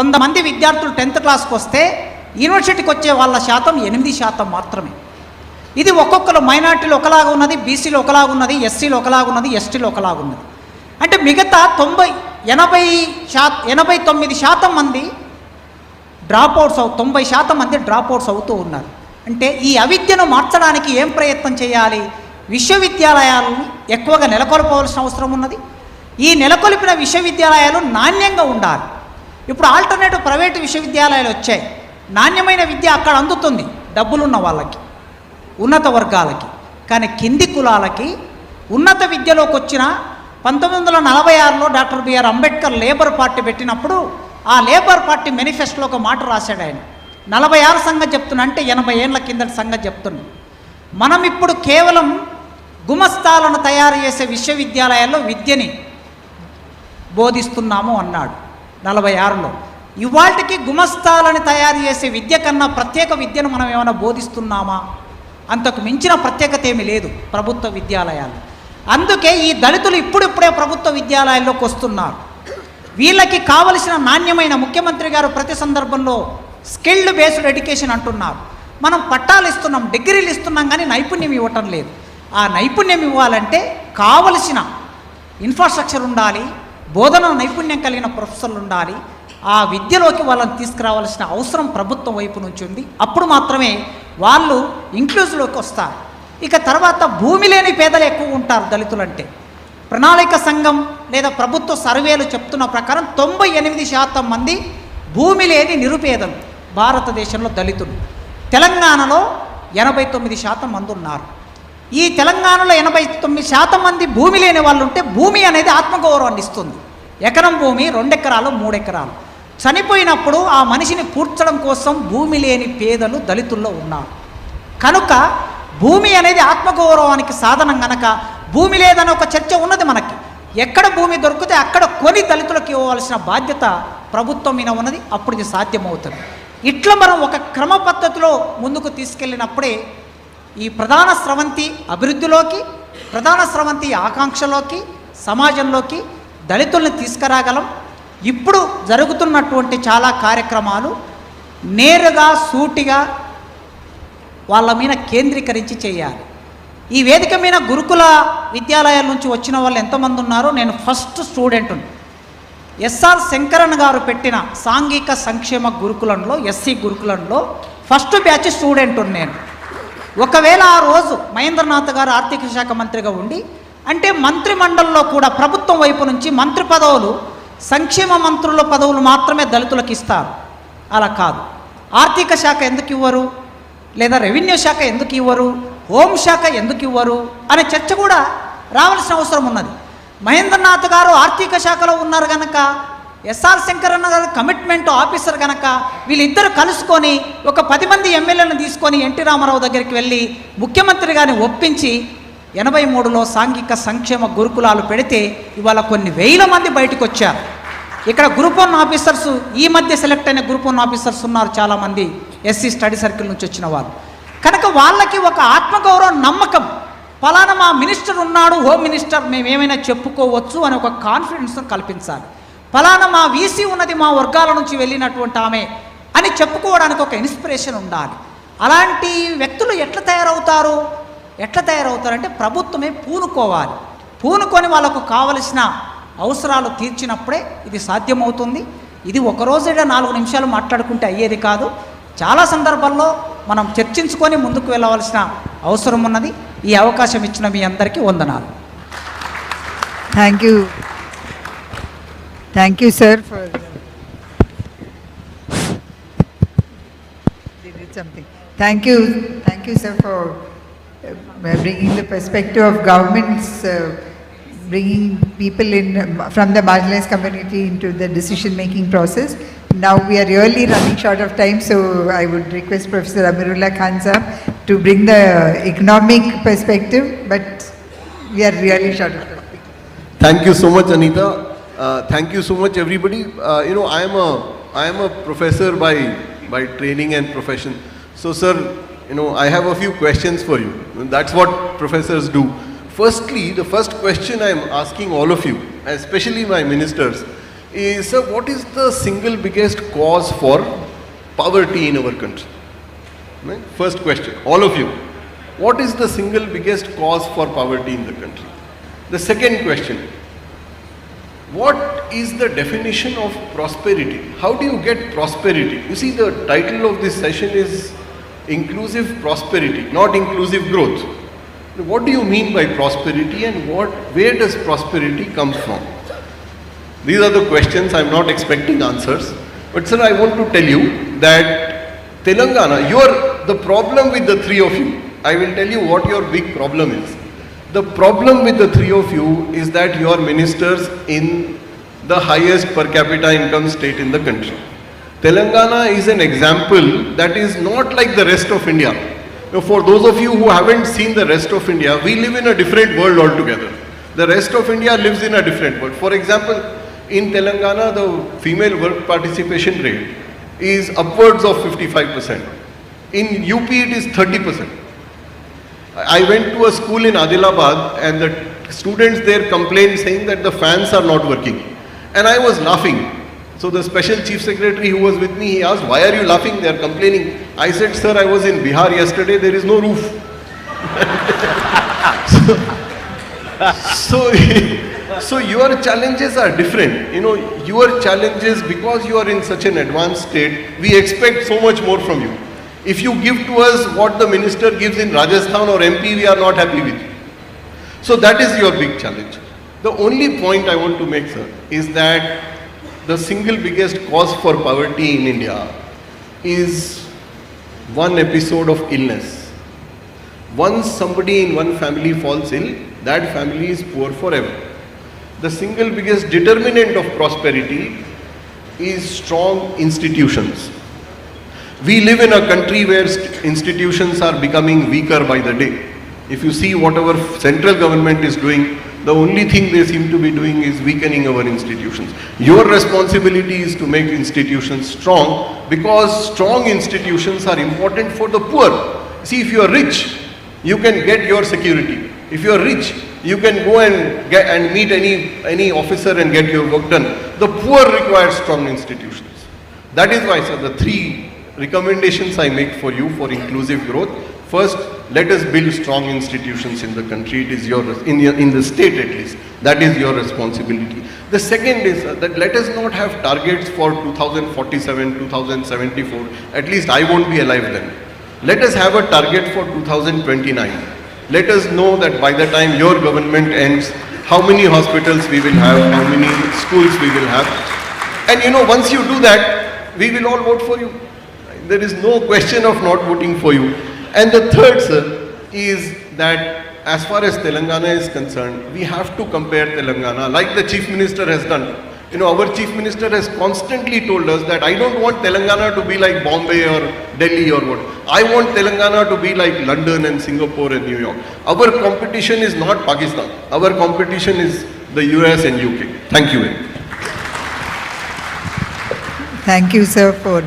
100 మంది విద్యార్థులు 10th క్లాస్కి వస్తే యూనివర్సిటీకి వచ్చే వాళ్ళ శాతం 8% మాత్రమే. ఇది ఒక్కొక్కరు మైనార్టీలో ఒకలాగా ఉన్నది, బీసీలో ఒకలాగా ఉన్నది, ఎస్సీలో ఒకలాగా ఉన్నది, ఎస్టీలో ఒకలాగా ఉన్నది. అంటే మిగతా 89% మంది డ్రాప్అవుట్స్ 90% మంది డ్రాప్అవుట్స్ అవుతూ ఉన్నారు. అంటే ఈ అవిద్యను మార్చడానికి ఏం ప్రయత్నం చేయాలి? విశ్వవిద్యాలయాలను ఎక్కువగా నెలకొల్పవలసిన అవసరం ఉన్నది. ఈ నెలకొల్పిన విశ్వవిద్యాలయాలు నాణ్యంగా ఉండాలి. ఇప్పుడు ఆల్టర్నేటివ్ ప్రైవేటు విశ్వవిద్యాలయాలు వచ్చాయి. నాణ్యమైన విద్య అక్కడ అందుతుంది డబ్బులున్న వాళ్ళకి, ఉన్నత వర్గాలకి. కానీ కింది కులాలకి ఉన్నత విద్యలోకి వచ్చిన 1946లో doctor BR Ambedkar Labour Party పెట్టినప్పుడు ఆ లేబర్ పార్టీ మేనిఫెస్టోలో ఒక మాట రాశాడు ఆయన. 46 సంగతి చెప్తున్నా, అంటే 80 ఏళ్ళ కిందటి సంగతి చెప్తున్నా. మనం ఇప్పుడు కేవలం గుమస్తాలను తయారు చేసే విశ్వవిద్యాలయాల్లో విద్యని బోధిస్తున్నాము అన్నాడు 46లో. ఇవాళకి గుమస్తాలని తయారు చేసే విద్య కన్నా ప్రత్యేక విద్యను మనం ఏమైనా బోధిస్తున్నామా? అంతకు మించిన ప్రత్యేకత ఏమీ లేదు ప్రభుత్వ విద్యాలయాలు. అందుకే ఈ దళితులు ఇప్పుడిప్పుడే ప్రభుత్వ విద్యాలయాల్లోకి వస్తున్నారు. వీళ్ళకి కావలసిన నాణ్యమైన, ముఖ్యమంత్రి గారు ప్రతి సందర్భంలో స్కిల్డ్ బేస్డ్ ఎడ్యుకేషన్ అంటున్నారు. మనం పట్టాలు ఇస్తున్నాం, డిగ్రీలు ఇస్తున్నాం, కానీ నైపుణ్యం ఇవ్వటం లేదు. ఆ నైపుణ్యం ఇవ్వాలంటే కావలసిన ఇన్ఫ్రాస్ట్రక్చర్ ఉండాలి, బోధన నైపుణ్యం కలిగిన ప్రొఫెసర్లు ఉండాలి. ఆ విద్యలోకి వాళ్ళని తీసుకురావాల్సిన అవసరం ప్రభుత్వం వైపు నుంచి ఉంది. అప్పుడు మాత్రమే వాళ్ళు ఇంక్లూజివ్లోకి వస్తారు. ఇక తర్వాత భూమి లేని పేదలు ఎక్కువ ఉంటారు దళితులంటే. ప్రణాళిక సంఘం లేదా ప్రభుత్వ సర్వేలు చెప్తున్న ప్రకారం 98% మంది భూమి లేని నిరుపేదలు భారతదేశంలో దళితులు. తెలంగాణలో 89% మంది ఉన్నారు. ఈ తెలంగాణలో 89% మంది భూమి లేని వాళ్ళు ఉంటే భూమి అనేది ఆత్మగౌరవాన్ని ఇస్తుంది. ఎకరం భూమి 2 ఎకరాలు 3 ఎకరాలు. చనిపోయినప్పుడు ఆ మనిషిని పూడ్చడం కోసం భూమి లేని పేదలు దళితుల్లో ఉన్నారు. కనుక భూమి అనేది ఆత్మగౌరవానికి సాధనం గనక భూమి లేదని ఒక చర్చ ఉన్నది మనకి. ఎక్కడ భూమి దొరికితే అక్కడ కొని దళితులకు ఇవ్వవలసిన బాధ్యత ప్రభుత్వం మీద ఉన్నది. అప్పుడు ఇది సాధ్యమవుతుంది. ఇట్లా మనం ఒక క్రమ పద్ధతిలో ముందుకు తీసుకెళ్ళినప్పుడే ఈ ప్రధాన స్రవంతి అభివృద్ధిలోకి, ప్రధాన స్రవంతి ఆకాంక్షలోకి, సమాజంలోకి దళితుల్ని తీసుకురాగలం. ఇప్పుడు జరుగుతున్నటువంటి చాలా కార్యక్రమాలు నేరుగా సూటిగా వాళ్ళ మీద కేంద్రీకరించి చేయాలి. ఈ వేదిక మీద గురుకుల విద్యాలయాల నుంచి వచ్చిన వాళ్ళు ఎంతమంది ఉన్నారో నేను ఫస్ట్ స్టూడెంట్ని. ఎస్ఆర్ శంకరన్ గారు పెట్టిన సాంఘిక సంక్షేమ గురుకులంలో, ఎస్సీ గురుకులంలో ఫస్ట్ బ్యాచ్ స్టూడెంట్ నేను. ఒకవేళ ఆ రోజు మహేంద్రనాథ్ గారు ఆర్థిక శాఖ మంత్రిగా ఉండి అంటే మంత్రిమండలిలో కూడా ప్రభుత్వం వైపు నుంచి మంత్రి పదవులు సంక్షేమ మంత్రుల పదవులు మాత్రమే దళితులకు ఇస్తారు. అలా కాదు. ఆర్థిక శాఖ ఎందుకు ఇవ్వరు, లేదా రెవెన్యూ శాఖ ఎందుకు ఇవ్వరు, హోంశాఖ ఎందుకు ఇవ్వరు అనే చర్చ కూడా రావాల్సిన అవసరం ఉన్నది. మహేంద్రనాథ్ గారు ఆర్థిక శాఖలో ఉన్నారు కనుక, ఎస్ఆర్ శంకరన్న గారు కమిట్మెంట్ ఆఫీసర్ కనుక వీళ్ళిద్దరు కలుసుకొని ఒక 10 మంది ఎమ్మెల్యేలను తీసుకొని ఎన్టీ రామారావు దగ్గరికి వెళ్ళి ముఖ్యమంత్రి గారిని ఒప్పించి 83లో సాంఘిక సంక్షేమ గురుకులాలు పెడితే ఇవాళ కొన్ని వేల మంది బయటకు వచ్చారు. ఇక్కడ గ్రూప్ 1 ఆఫీసర్స్ ఈ మధ్య సెలెక్ట్ అయిన గ్రూప్ 1 ఆఫీసర్స్ ఉన్నారు చాలామంది ఎస్సీ స్టడీ సర్కిల్ నుంచి వచ్చిన వాళ్ళు. కనుక వాళ్ళకి ఒక ఆత్మగౌరవం, నమ్మకం, ఫలానా మా మినిస్టర్ ఉన్నాడు, హోమ్ మినిస్టర్, మేము ఏమైనా చెప్పుకోవచ్చు అని ఒక కాన్ఫిడెన్స్ను కల్పించాలి. ఫలానా మా వీసీ ఉన్నది, మా వర్గాల నుంచి వెళ్ళినటువంటి ఆమె అని చెప్పుకోవడానికి ఒక ఇన్స్పిరేషన్ ఉండాలి. అలాంటి వ్యక్తులు ఎట్లా తయారవుతారంటే ప్రభుత్వమే పూనుకోవాలి. పూనుకొని వాళ్ళకు కావలసిన అవసరాలు తీర్చినప్పుడే ఇది సాధ్యమవుతుంది. ఇది ఒకరోజు 4 నిమిషాలు మాట్లాడుకుంటే అయ్యేది కాదు. చాలా సందర్భాల్లో మనం చర్చించుకొని ముందుకు వెళ్ళవలసిన అవసరం ఉన్నది. ఈ అవకాశం ఇచ్చిన మీ అందరికీ వందనాలు. Thank you, sir, for they did something. Thank you, sir, for bringing the perspective of governments, bringing people in from the marginalized community into the decision-making process. Now we are really running short of time, so I would request Professor Amirullah Khan sir to bring the economic perspective, but we are really short of time. Thank you so much, Anita. Thank you so much, everybody. I am a professor by training and profession. So, sir, I have a few questions for you. That's what professors do. Firstly, the first question I am asking all of you, especially my ministers, is, sir, what is the single biggest cause for poverty in our country? Right? First question, all of you. What is the single biggest cause for poverty in the country? The second question, what is the definition of prosperity? How do you get prosperity? You see, the title of this session is Inclusive Prosperity, not Inclusive Growth. What do you mean by prosperity, and where does prosperity come from? These are the questions. I am not expecting answers. But sir, I want to tell you that Telangana, the problem with the three of you, I will tell you what your big problem is. The problem with the three of you is that you are ministers in the highest per capita income state in the country. Telangana is an example that is not like the rest of India. For those of you who haven't seen the rest of India, we live in a different world altogether. The rest of India lives in a different world. For example, in Telangana, the female work participation rate is upwards of 55%. In UP, it is 30%. I went to a school in Adilabad and the students there complained saying that the fans are not working. And I was laughing. So the special chief secretary who was with me, he asked, why are you laughing? They are complaining. I said, sir, I was in Bihar yesterday, there is no roof. So your challenges are different. Your challenges, because you are in such an advanced state, we expect so much more from you. If you give to us what the minister gives in Rajasthan or MP, we are not happy with you. So that is your big challenge. The only point I want to make, sir, is that the single biggest cause for poverty in India is one episode of illness. Once somebody in one family falls ill, that family is poor forever. The single biggest determinant of prosperity is strong institutions. We live in a country where institutions are becoming weaker by the day. If you see what our central government is doing, the only thing they seem to be doing is weakening our institutions. Your responsibility is to make institutions strong, because strong institutions are important for the poor. See, if you are rich, you can get your security. If you are rich, you can go and meet any officer and get your work done. The poor require strong institutions. That is why, sir, the 3 recommendations I make for you for inclusive growth. First, let us build strong institutions in the country. It is your, in the state at least, that is your responsibility. The second is that let us not have targets for 2047, 2074. At least I won't be alive then. Let us have a target for 2029. Let us know that by the time your government ends, how many hospitals we will have, how many schools we will have. And you know, once you do that, we will all vote for you. There is no question of not voting for you. And the third, sir, is that as far as Telangana is concerned, we have to compare Telangana like the Chief Minister has done. You know, our Chief Minister has constantly told us that I don't want Telangana to be like Bombay or Delhi or what. I want Telangana to be like London and Singapore and New York. Our competition is not Pakistan. Our competition is the US and UK. Thank you very much. Thank you, sir, for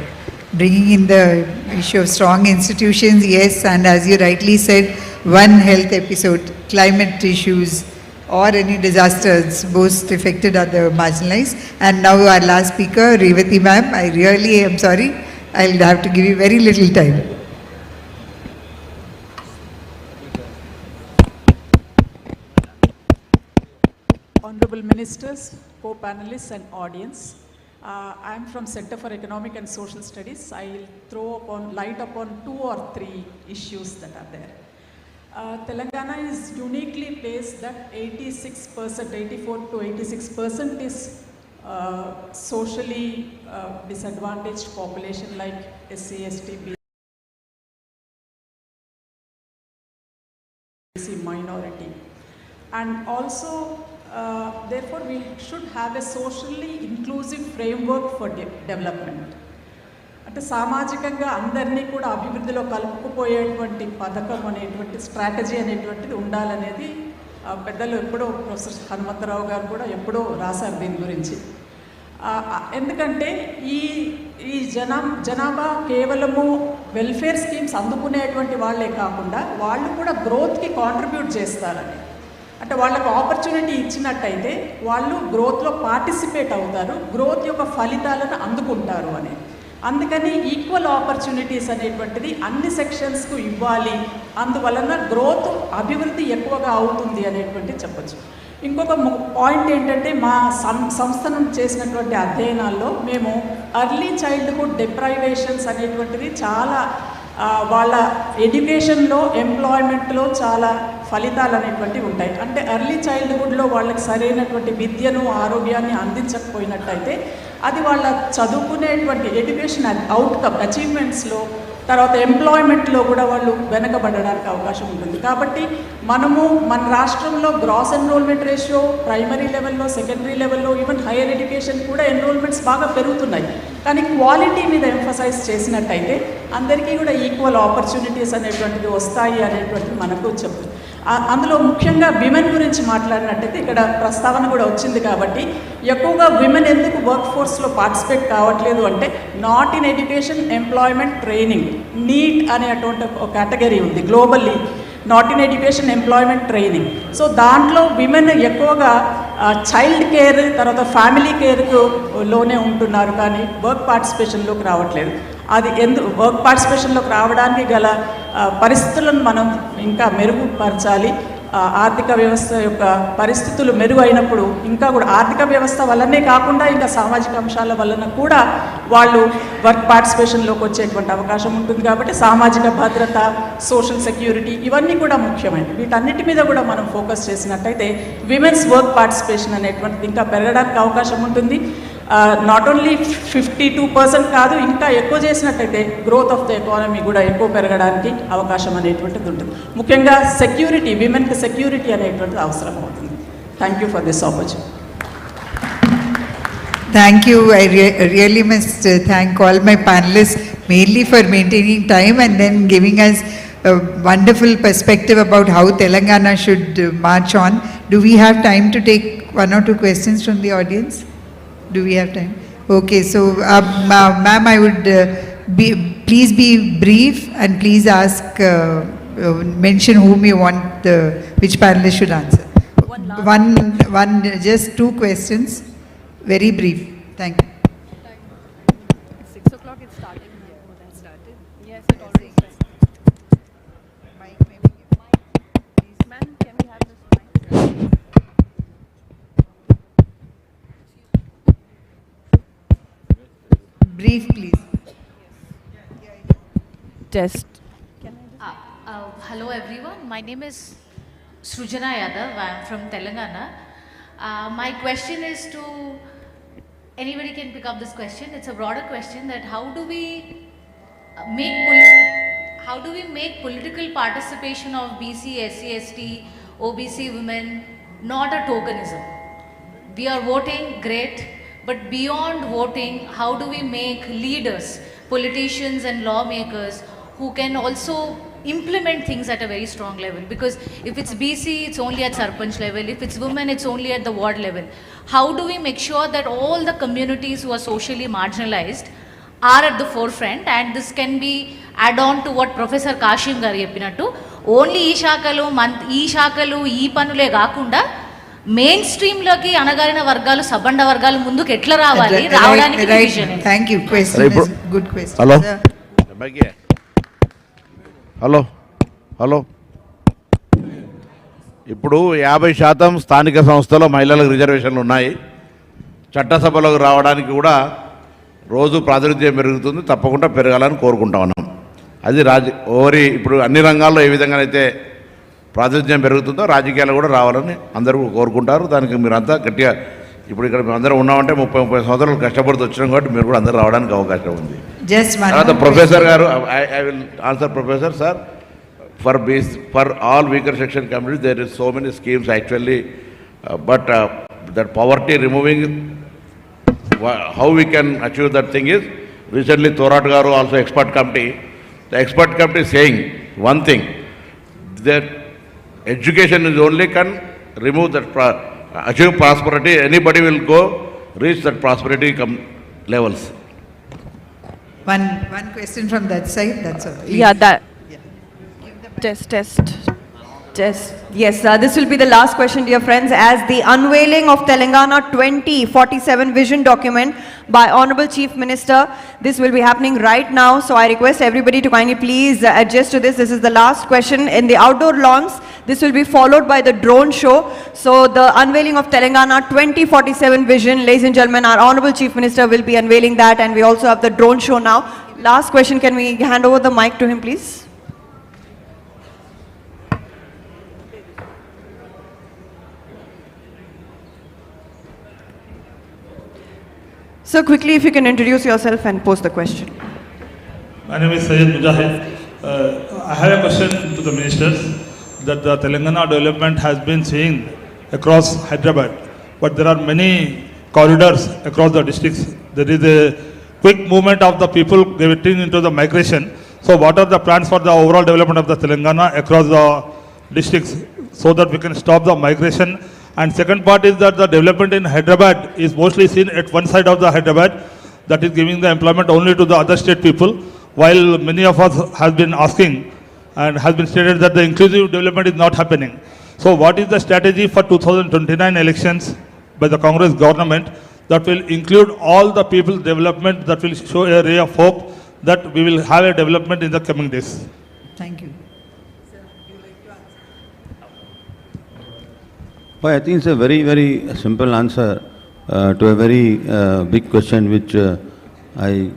bringing in the issue of strong institutions. Yes, and as you rightly said, one health episode, climate issues or any disasters, most affected are the marginalized. And now our last speaker, Revati ma'am, I really am sorry, I'll have to give you very little time. Honorable Ministers, co-panelists and audience, I am from Center for Economic and Social Studies. I will throw light upon 2 or 3 issues that are there. Telangana is uniquely placed that 86%, 84 to 86% is socially disadvantaged population like SC, ST, BC minority. And also, therefore, we should have a socially inclusive framework for development. అంటే సామాజికంగా అందరినీ కూడా అభివృద్ధిలో కలుపుకుపోయేటువంటి పథకం అనేటువంటి strategy అనేటువంటిది ఉండాలనేది పెద్దలు ఎప్పుడో ప్రొఫెసర్ హనుమంతరావు గారు కూడా ఎప్పుడో రాశారు దీని గురించి. ఎందుకంటే ఈ జనాభా కేవలము వెల్ఫేర్ స్కీమ్స్ అందుకునేటువంటి వాళ్ళే కాకుండా వాళ్ళు కూడా గ్రోత్కి కాంట్రిబ్యూట్ చేస్తారని, అంటే వాళ్ళకు ఆపర్చునిటీ ఇచ్చినట్టయితే వాళ్ళు గ్రోత్లో పార్టిసిపేట్ అవుతారు, గ్రోత్ యొక్క ఫలితాలను అందుకుంటారు అని. అందుకని ఈక్వల్ ఆపర్చునిటీస్ అనేటువంటిది అన్ని సెక్షన్స్కు ఇవ్వాలి, అందువలన గ్రోత్ అభివృద్ధి ఎక్కువగా అవుతుంది అనేటువంటి చెప్పచ్చు. ఇంకొక పాయింట్ ఏంటంటే మా సంస్థ నుంచి చేసినటువంటి అధ్యయనాల్లో మేము ఎర్లీ చైల్డ్హుడ్ డిప్రైవేషన్స్ అనేటువంటిది చాలా వాళ్ళ ఎడ్యుకేషన్లో ఎంప్లాయ్మెంట్లో చాలా ఫలితాలు అనేటువంటివి ఉంటాయి. అంటే ఎర్లీ చైల్డ్హుడ్లో వాళ్ళకి సరైనటువంటి విద్యను ఆరోగ్యాన్ని అందించకపోయినట్టయితే అది వాళ్ళ చదువుకునేటువంటి ఎడ్యుకేషన్ అవుట్కమ్ అచీవ్మెంట్స్లో తర్వాత ఎంప్లాయ్మెంట్లో కూడా వాళ్ళు వెనకబడడానికి అవకాశం ఉంటుంది. కాబట్టి మనము మన రాష్ట్రంలో గ్రాస్ ఎన్రోల్మెంట్ రేషియో ప్రైమరీ లెవెల్లో, సెకండరీ లెవెల్లో, ఈవెన్ హైయర్ ఎడ్యుకేషన్ కూడా ఎన్రోల్మెంట్స్ బాగా పెరుగుతున్నాయి. కానీ క్వాలిటీ మీద ఎంఫసైజ్ చేసినట్టయితే అందరికీ కూడా ఈక్వల్ ఆపర్చునిటీస్ అనేటువంటివి వస్తాయి అనేటువంటిది మనకు చెప్తుంది. అందులో ముఖ్యంగా విమెన్ గురించి మాట్లాడినట్టయితే ఇక్కడ ప్రస్తావన కూడా వచ్చింది కాబట్టి ఎక్కువగా విమెన్ ఎందుకు వర్క్ ఫోర్స్లో పార్టిసిపేట్ కావట్లేదు అంటే not in education, employment, training, NEET అనేటువంటి ఒక కేటగిరీ ఉంది globally, not in education, employment, training. So దాంట్లో విమెన్ ఎక్కువగా చైల్డ్ కేర్ తర్వాత ఫ్యామిలీ కేర్లోనే ఉంటున్నారు, కానీ వర్క్ పార్టిసిపేషన్లోకి రావట్లేదు. అది వర్క్ పార్టిసిపేషన్లోకి రావడానికి గల పరిస్థితులను మనం ఇంకా మెరుగుపరచాలి. ఆర్థిక వ్యవస్థ యొక్క పరిస్థితులు మెరుగైనప్పుడు ఇంకా కూడా ఆర్థిక వ్యవస్థ వల్లనే కాకుండా ఇంకా సామాజిక అంశాల వలన కూడా వాళ్ళు వర్క్ పార్టిసిపేషన్లోకి వచ్చేటువంటి అవకాశం ఉంటుంది. కాబట్టి సామాజిక భద్రత, సోషల్ సెక్యూరిటీ ఇవన్నీ కూడా ముఖ్యమైనవి. వీటన్నిటి మీద కూడా మనం ఫోకస్ చేసినట్టయితే విమెన్స్ వర్క్ పార్టిసిపేషన్ అనేటువంటిది ఇంకా పెరగడానికి అవకాశం ఉంటుంది. నాట్ ఓన్లీ 52% కాదు, ఇంకా ఎక్కువ చేసినట్టయితే గ్రోత్ ఆఫ్ ద ఎకానమీ కూడా ఎక్కువ పెరగడానికి అవకాశం అనేటువంటిది ఉంటుంది. ముఖ్యంగా సెక్యూరిటీ, విమెన్కి సెక్యూరిటీ అనేటువంటిది అవసరం అవుతుంది. Thank you for this opportunity. Thank you. I really must thank all my panelists mainly for maintaining time and then giving us a wonderful perspective about how Telangana should march on. Do we have time to take one or two questions from the audience? Do we have time? Okay, so ma'am, I would please be brief and please ask, mention whom you want, which panelist should answer. One, just two questions, very brief. Thank you. 6 o'clock it's starting here. That started? Yes, it already started. Ma'am, can we have this mic? Brief, please. Test. Hello everyone, my name is Srujana Yadav, I am from Telangana. My question is to, anybody can pick up this question, it's a broader question, that how do we make political participation of BC, SC, ST, OBC women not a tokenism? We are voting, great, but beyond voting, how do we make leaders, politicians and lawmakers who can also implement things at a very strong level? Because if it's BC, it's only at Sarpanch level. If it's women, it's only at the ward level. How do we make sure that all the communities who are socially marginalized are at the forefront? And this can be add on to what Professor Kashim garu cheppinattu, only ee shakalu ee panule gaakunda main stream లోకి అనగారిన వర్గాలు, సబండ వర్గాలు ముందుకు ఎట్లా రావాలి, రావడానికి vision. Thank you. Question is good question. Hello ఇప్పుడు 50% స్థానిక సంస్థలో మహిళలకు రిజర్వేషన్లు ఉన్నాయి. చట్టసభలోకి రావడానికి కూడా రోజు ప్రాతినిధ్యం పెరుగుతుంది, తప్పకుండా పెరగాలని కోరుకుంటా ఉన్నాం. అది ఇప్పుడు అన్ని రంగాల్లో ఏ విధంగానైతే ప్రాతినిధ్యం పెరుగుతుందో రాజకీయాలు కూడా రావాలని అందరూ కోరుకుంటారు. దానికి మీరంతా గట్టిగా, ఇప్పుడు ఇక్కడ మేము అందరం ఉన్నామంటే 30 సంవత్సరాలు కష్టపడుతూ వచ్చినాం కాబట్టి మీరు కూడా అందరూ రావడానికి అవకాశం ఉంది. తర్వాత ప్రొఫెసర్ గారు, I will answer professor sir. For all weaker section communities, there is so many schemes actually, but that poverty removing, how we can achieve that thing is, recently Thorat garu also the expert committee saying one thing, that education is only can remove that, achieve prosperity. Anybody will go reach that prosperity levels. One question from that side, that's all. Yeah, that. Test. Yes, this will be the last question, dear friends, as the unveiling of Telangana 2047 vision document by Honorable Chief Minister. This will be happening right now, so I request everybody to kindly please adjust to this. This is the last question in the outdoor lawns. This will be followed by the drone show. So the unveiling of Telangana 2047 vision, ladies and gentlemen, our Honorable Chief Minister will be unveiling that, and we also have the drone show now. Last question, can we hand over the mic to him, please? So quickly, if you can introduce yourself and pose the question. My name is Syed Mujahid. I have a question to the ministers, that the Telangana development has been seen across Hyderabad, but there are many corridors across the districts. There is a quick movement of the people getting into the migration. So what are the plans for the overall development of the Telangana across the districts so that we can stop the migration? And second part is that the development in Hyderabad is mostly seen at one side of the Hyderabad, that is giving the employment only to the other state people, while many of us has been asking and has been stated that the inclusive development is not happening. So what is the strategy for 2029 elections by the Congress government that will include all the people's development, that will show a ray of hope that we will have a development in the coming days? Thank you. Well, I think it's a very, very simple answer to a very big question which I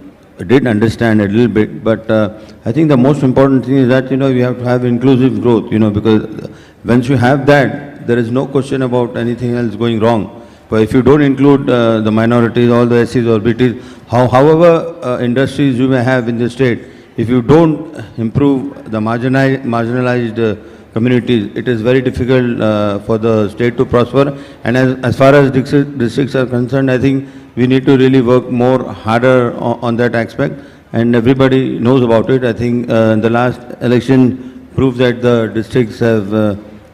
did understand a little bit, but I think the most important thing is that, you have to have inclusive growth, because once you have that, there is no question about anything else going wrong. But if you don't include the minorities, all the SCs or BTs, however industries you may have in the state, if you don't improve the marginalized communities, it is very difficult for the state to prosper. And as far as districts are concerned, I think we need to really work more harder on that aspect, and everybody knows about it. I think the last election proved that the districts have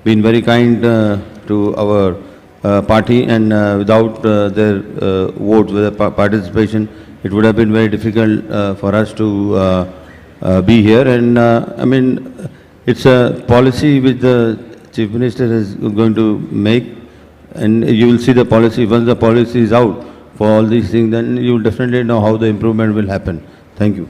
been very kind to our party, and without their votes, with their participation, it would have been very difficult for us to be here. And I mean, it's a policy which the Chief Minister is going to make, and you will see the policy. Once the policy is out for all these things, then you will definitely know how the improvement will happen. Thank you.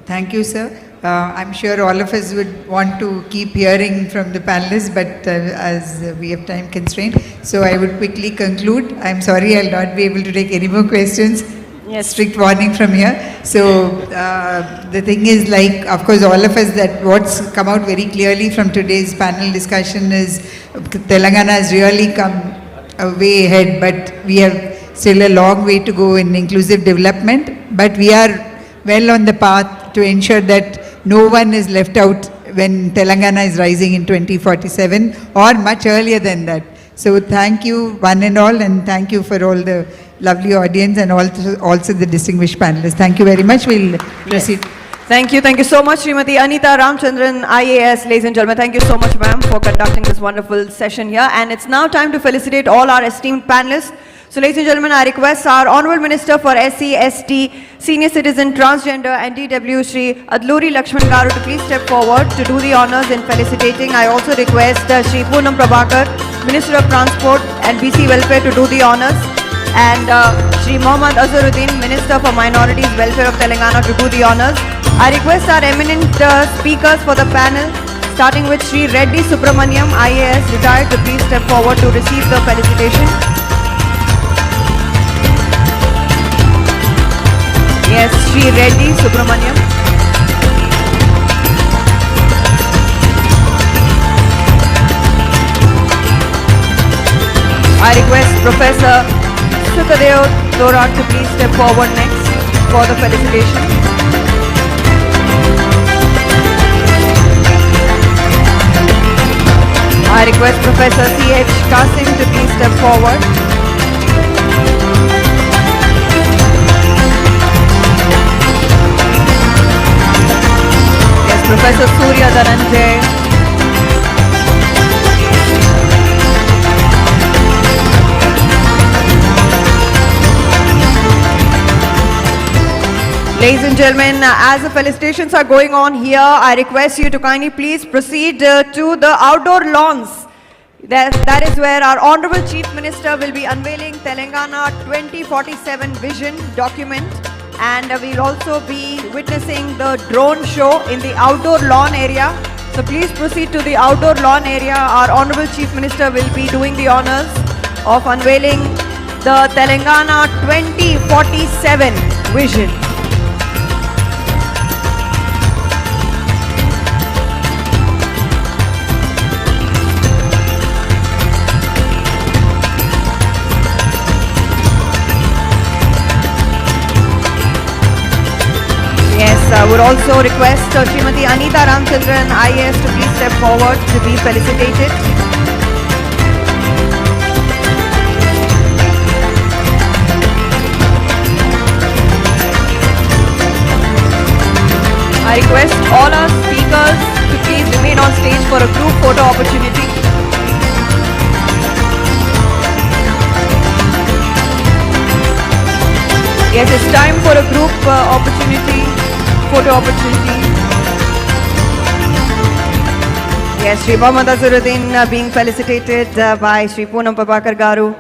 Thank you, sir. I'm sure all of us would want to keep hearing from the panelists, but as we have time constraint, so I would quickly conclude. I'm sorry, I'll not be able to take any more questions. Yes. Strict warning from here. So the thing is, like, of course, all of us, that what's come out very clearly from today's panel discussion is Telangana has really come way ahead, but we have still a long way to go in inclusive development, but we are well on the path to ensure that no one is left out when Telangana is rising in 2047 or much earlier than that. So thank you one and all, and thank you for all the lovely audience and also the distinguished panelists. Thank you very much. We'll proceed. Thank you so much, Srimati Anita Ramchandran, IAS. Ladies and gentlemen, thank you so much, ma'am, for conducting this wonderful session here. And it's now time to felicitate all our esteemed panelists. So, ladies and gentlemen, I request our Honourable Minister for SC, ST, Senior Citizen, Transgender and DW, Shri Adluri Lakshman Garu, to please step forward to do the honours in felicitating. I also request Shri Poonam Prabhakar, Minister of Transport and BC Welfare, to do the honours, and Shri Mohammad Azharuddin, Minister for Minorities Welfare of Telangana, to do the honours. I request our eminent speakers for the panel, starting with Shri Reddy Subramaniam, IAS, retired, to please step forward to receive the felicitation. Yes, Shri Reddy Subramaniam. I request Professor Sukadev Thorat to please step forward next for the felicitation. I request Professor C.H. Kasim to please step forward. Yes, Professor Surya Dhananjay. Ladies and gentlemen, as the felicitations are going on here, I request you to kindly please proceed to the outdoor lawns. That is where our Honourable Chief Minister will be unveiling Telangana 2047 Vision document, and we'll also be witnessing the drone show in the outdoor lawn area. So please proceed to the outdoor lawn area. Our Honourable Chief Minister will be doing the honours of unveiling the Telangana 2047 Vision. I would also request Srimati Anita Ramchandran, IAS, to please step forward to be felicitated. I request all our speakers to please remain on stage for a group photo opportunity. Yes, it's time for a group photo opportunity. Yes, Shri Mohammad Azharuddin being felicitated by Shri Poonam Prabhakar Garu.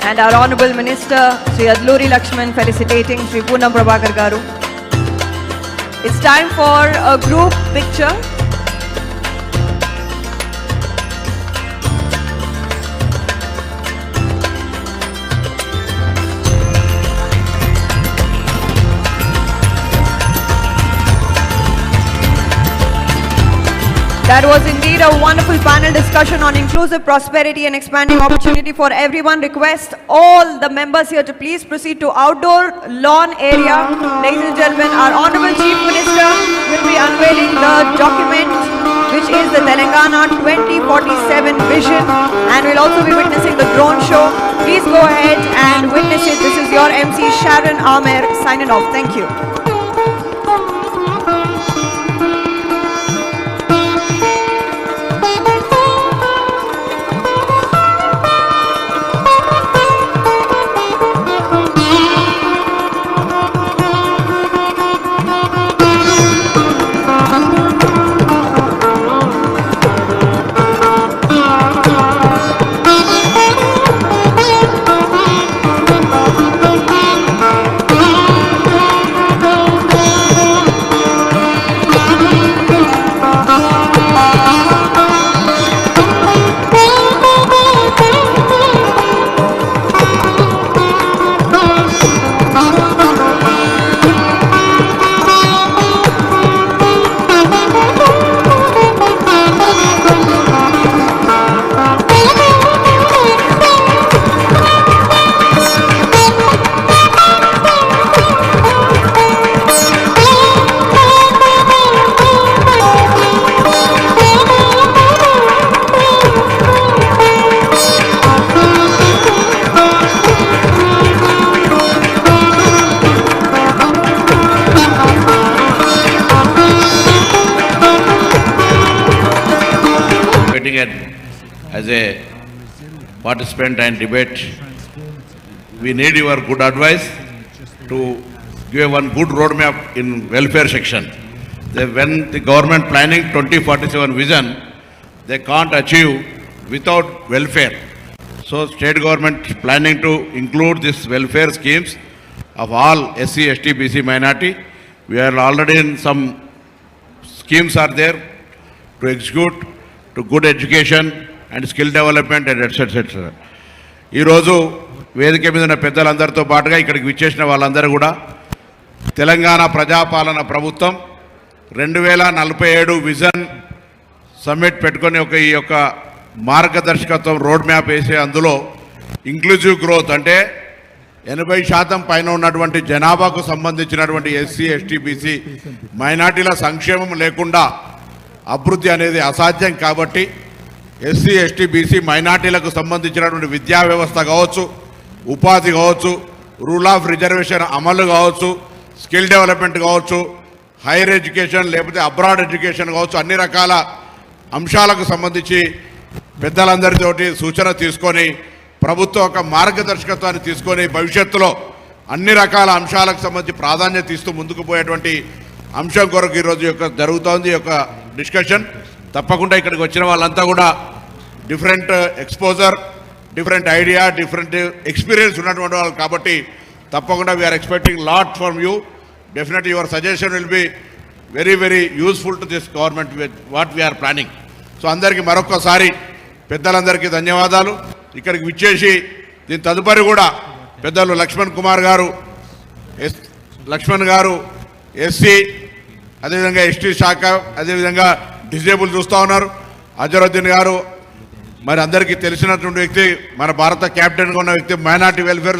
And our Honourable Minister, Shri Adluri Lakshman, felicitating Shri Poonam Prabhakar Garu. It's time for a group picture. That was indeed a wonderful panel discussion on inclusive prosperity and expanding opportunity for everyone. Request all the members here to please proceed to outdoor lawn area. Ladies and gentlemen, our Honorable Chief Minister will be unveiling the document which is the Telangana 2047 vision, and we'll also be witnessing the drone show. Please go ahead and witness it. This is your MC Sharon Amer signing off. Thank you. As a participant and debate, we need your good advice to give one good roadmap in welfare section. When the government planning 2047 vision, they can't achieve without welfare. So state government planning to include this welfare schemes of all SC, ST, BC minority. We are already in some schemes are there to execute to good education and skill development and etc. ఈ రోజు వేదిక మీద ఉన్న పెద్దలందరితో పాటుగా ఇక్కడికి విచ్చేసిన వాళ్ళందరూ కూడా తెలంగాణ ప్రజాపాలన ప్రభుత్వం 2047 విజన్ సమ్మిట్ పెట్టుకొని ఈ యొక్క మార్గదర్శకత్వం రోడ్ మ్యాప్ వేసే అందులో ఇంక్లూజివ్ గ్రోత్ అంటే 80% పైన ఉన్నటువంటి జనాభాకు సంబంధించినటువంటి ఎస్సీ, ఎస్టీ, బీసీ మైనార్టీల సంక్షేమం లేకుండా అభివృద్ధి అనేది అసాధ్యం. కాబట్టి ఎస్సీ, ఎస్టీ, బీసీ మైనార్టీలకు సంబంధించినటువంటి విద్యా వ్యవస్థ కావచ్చు, ఉపాధి కావచ్చు, రూల్ ఆఫ్ రిజర్వేషన్ అమలు కావచ్చు, స్కిల్ డెవలప్మెంట్ కావచ్చు, హైయర్ ఎడ్యుకేషన్ లేకపోతే అబ్రాడ్ ఎడ్యుకేషన్ కావచ్చు, అన్ని రకాల అంశాలకు సంబంధించి పెద్దలందరితోటి సూచన తీసుకొని ప్రభుత్వం ఒక మార్గదర్శకత్వాన్ని తీసుకొని భవిష్యత్తులో అన్ని రకాల అంశాలకు సంబంధించి ప్రాధాన్యత ఇస్తూ ముందుకు పోయేటువంటి అంశం కొరకు ఈరోజు యొక్క జరుగుతోంది ఈ యొక్క డిస్కషన్. తప్పకుండా ఇక్కడికి వచ్చిన వాళ్ళంతా కూడా different exposure, different idea, different experience ఉన్నటువంటి వాళ్ళు కాబట్టి తప్పకుండా we're expecting lot from you. Definitely your suggestion will be very very useful to this government with what we're planning. So అందరికీ మరొకసారి పెద్దలందరికీ ధన్యవాదాలు. ఇక్కడికి విచ్చేసి దీని తదుపరి కూడా పెద్దలు లక్ష్మణ్ గారు ఎస్సీ, అదేవిధంగా ఎస్టీ శాఖ, అదేవిధంగా డిజేబుల్ చూస్తూ ఉన్నారు. అజరుద్దీన్ గారు మరి అందరికీ తెలిసినటువంటి వ్యక్తి, మన భారత క్యాప్టెన్గా ఉన్న వ్యక్తి, మైనార్టీ వెల్ఫేర్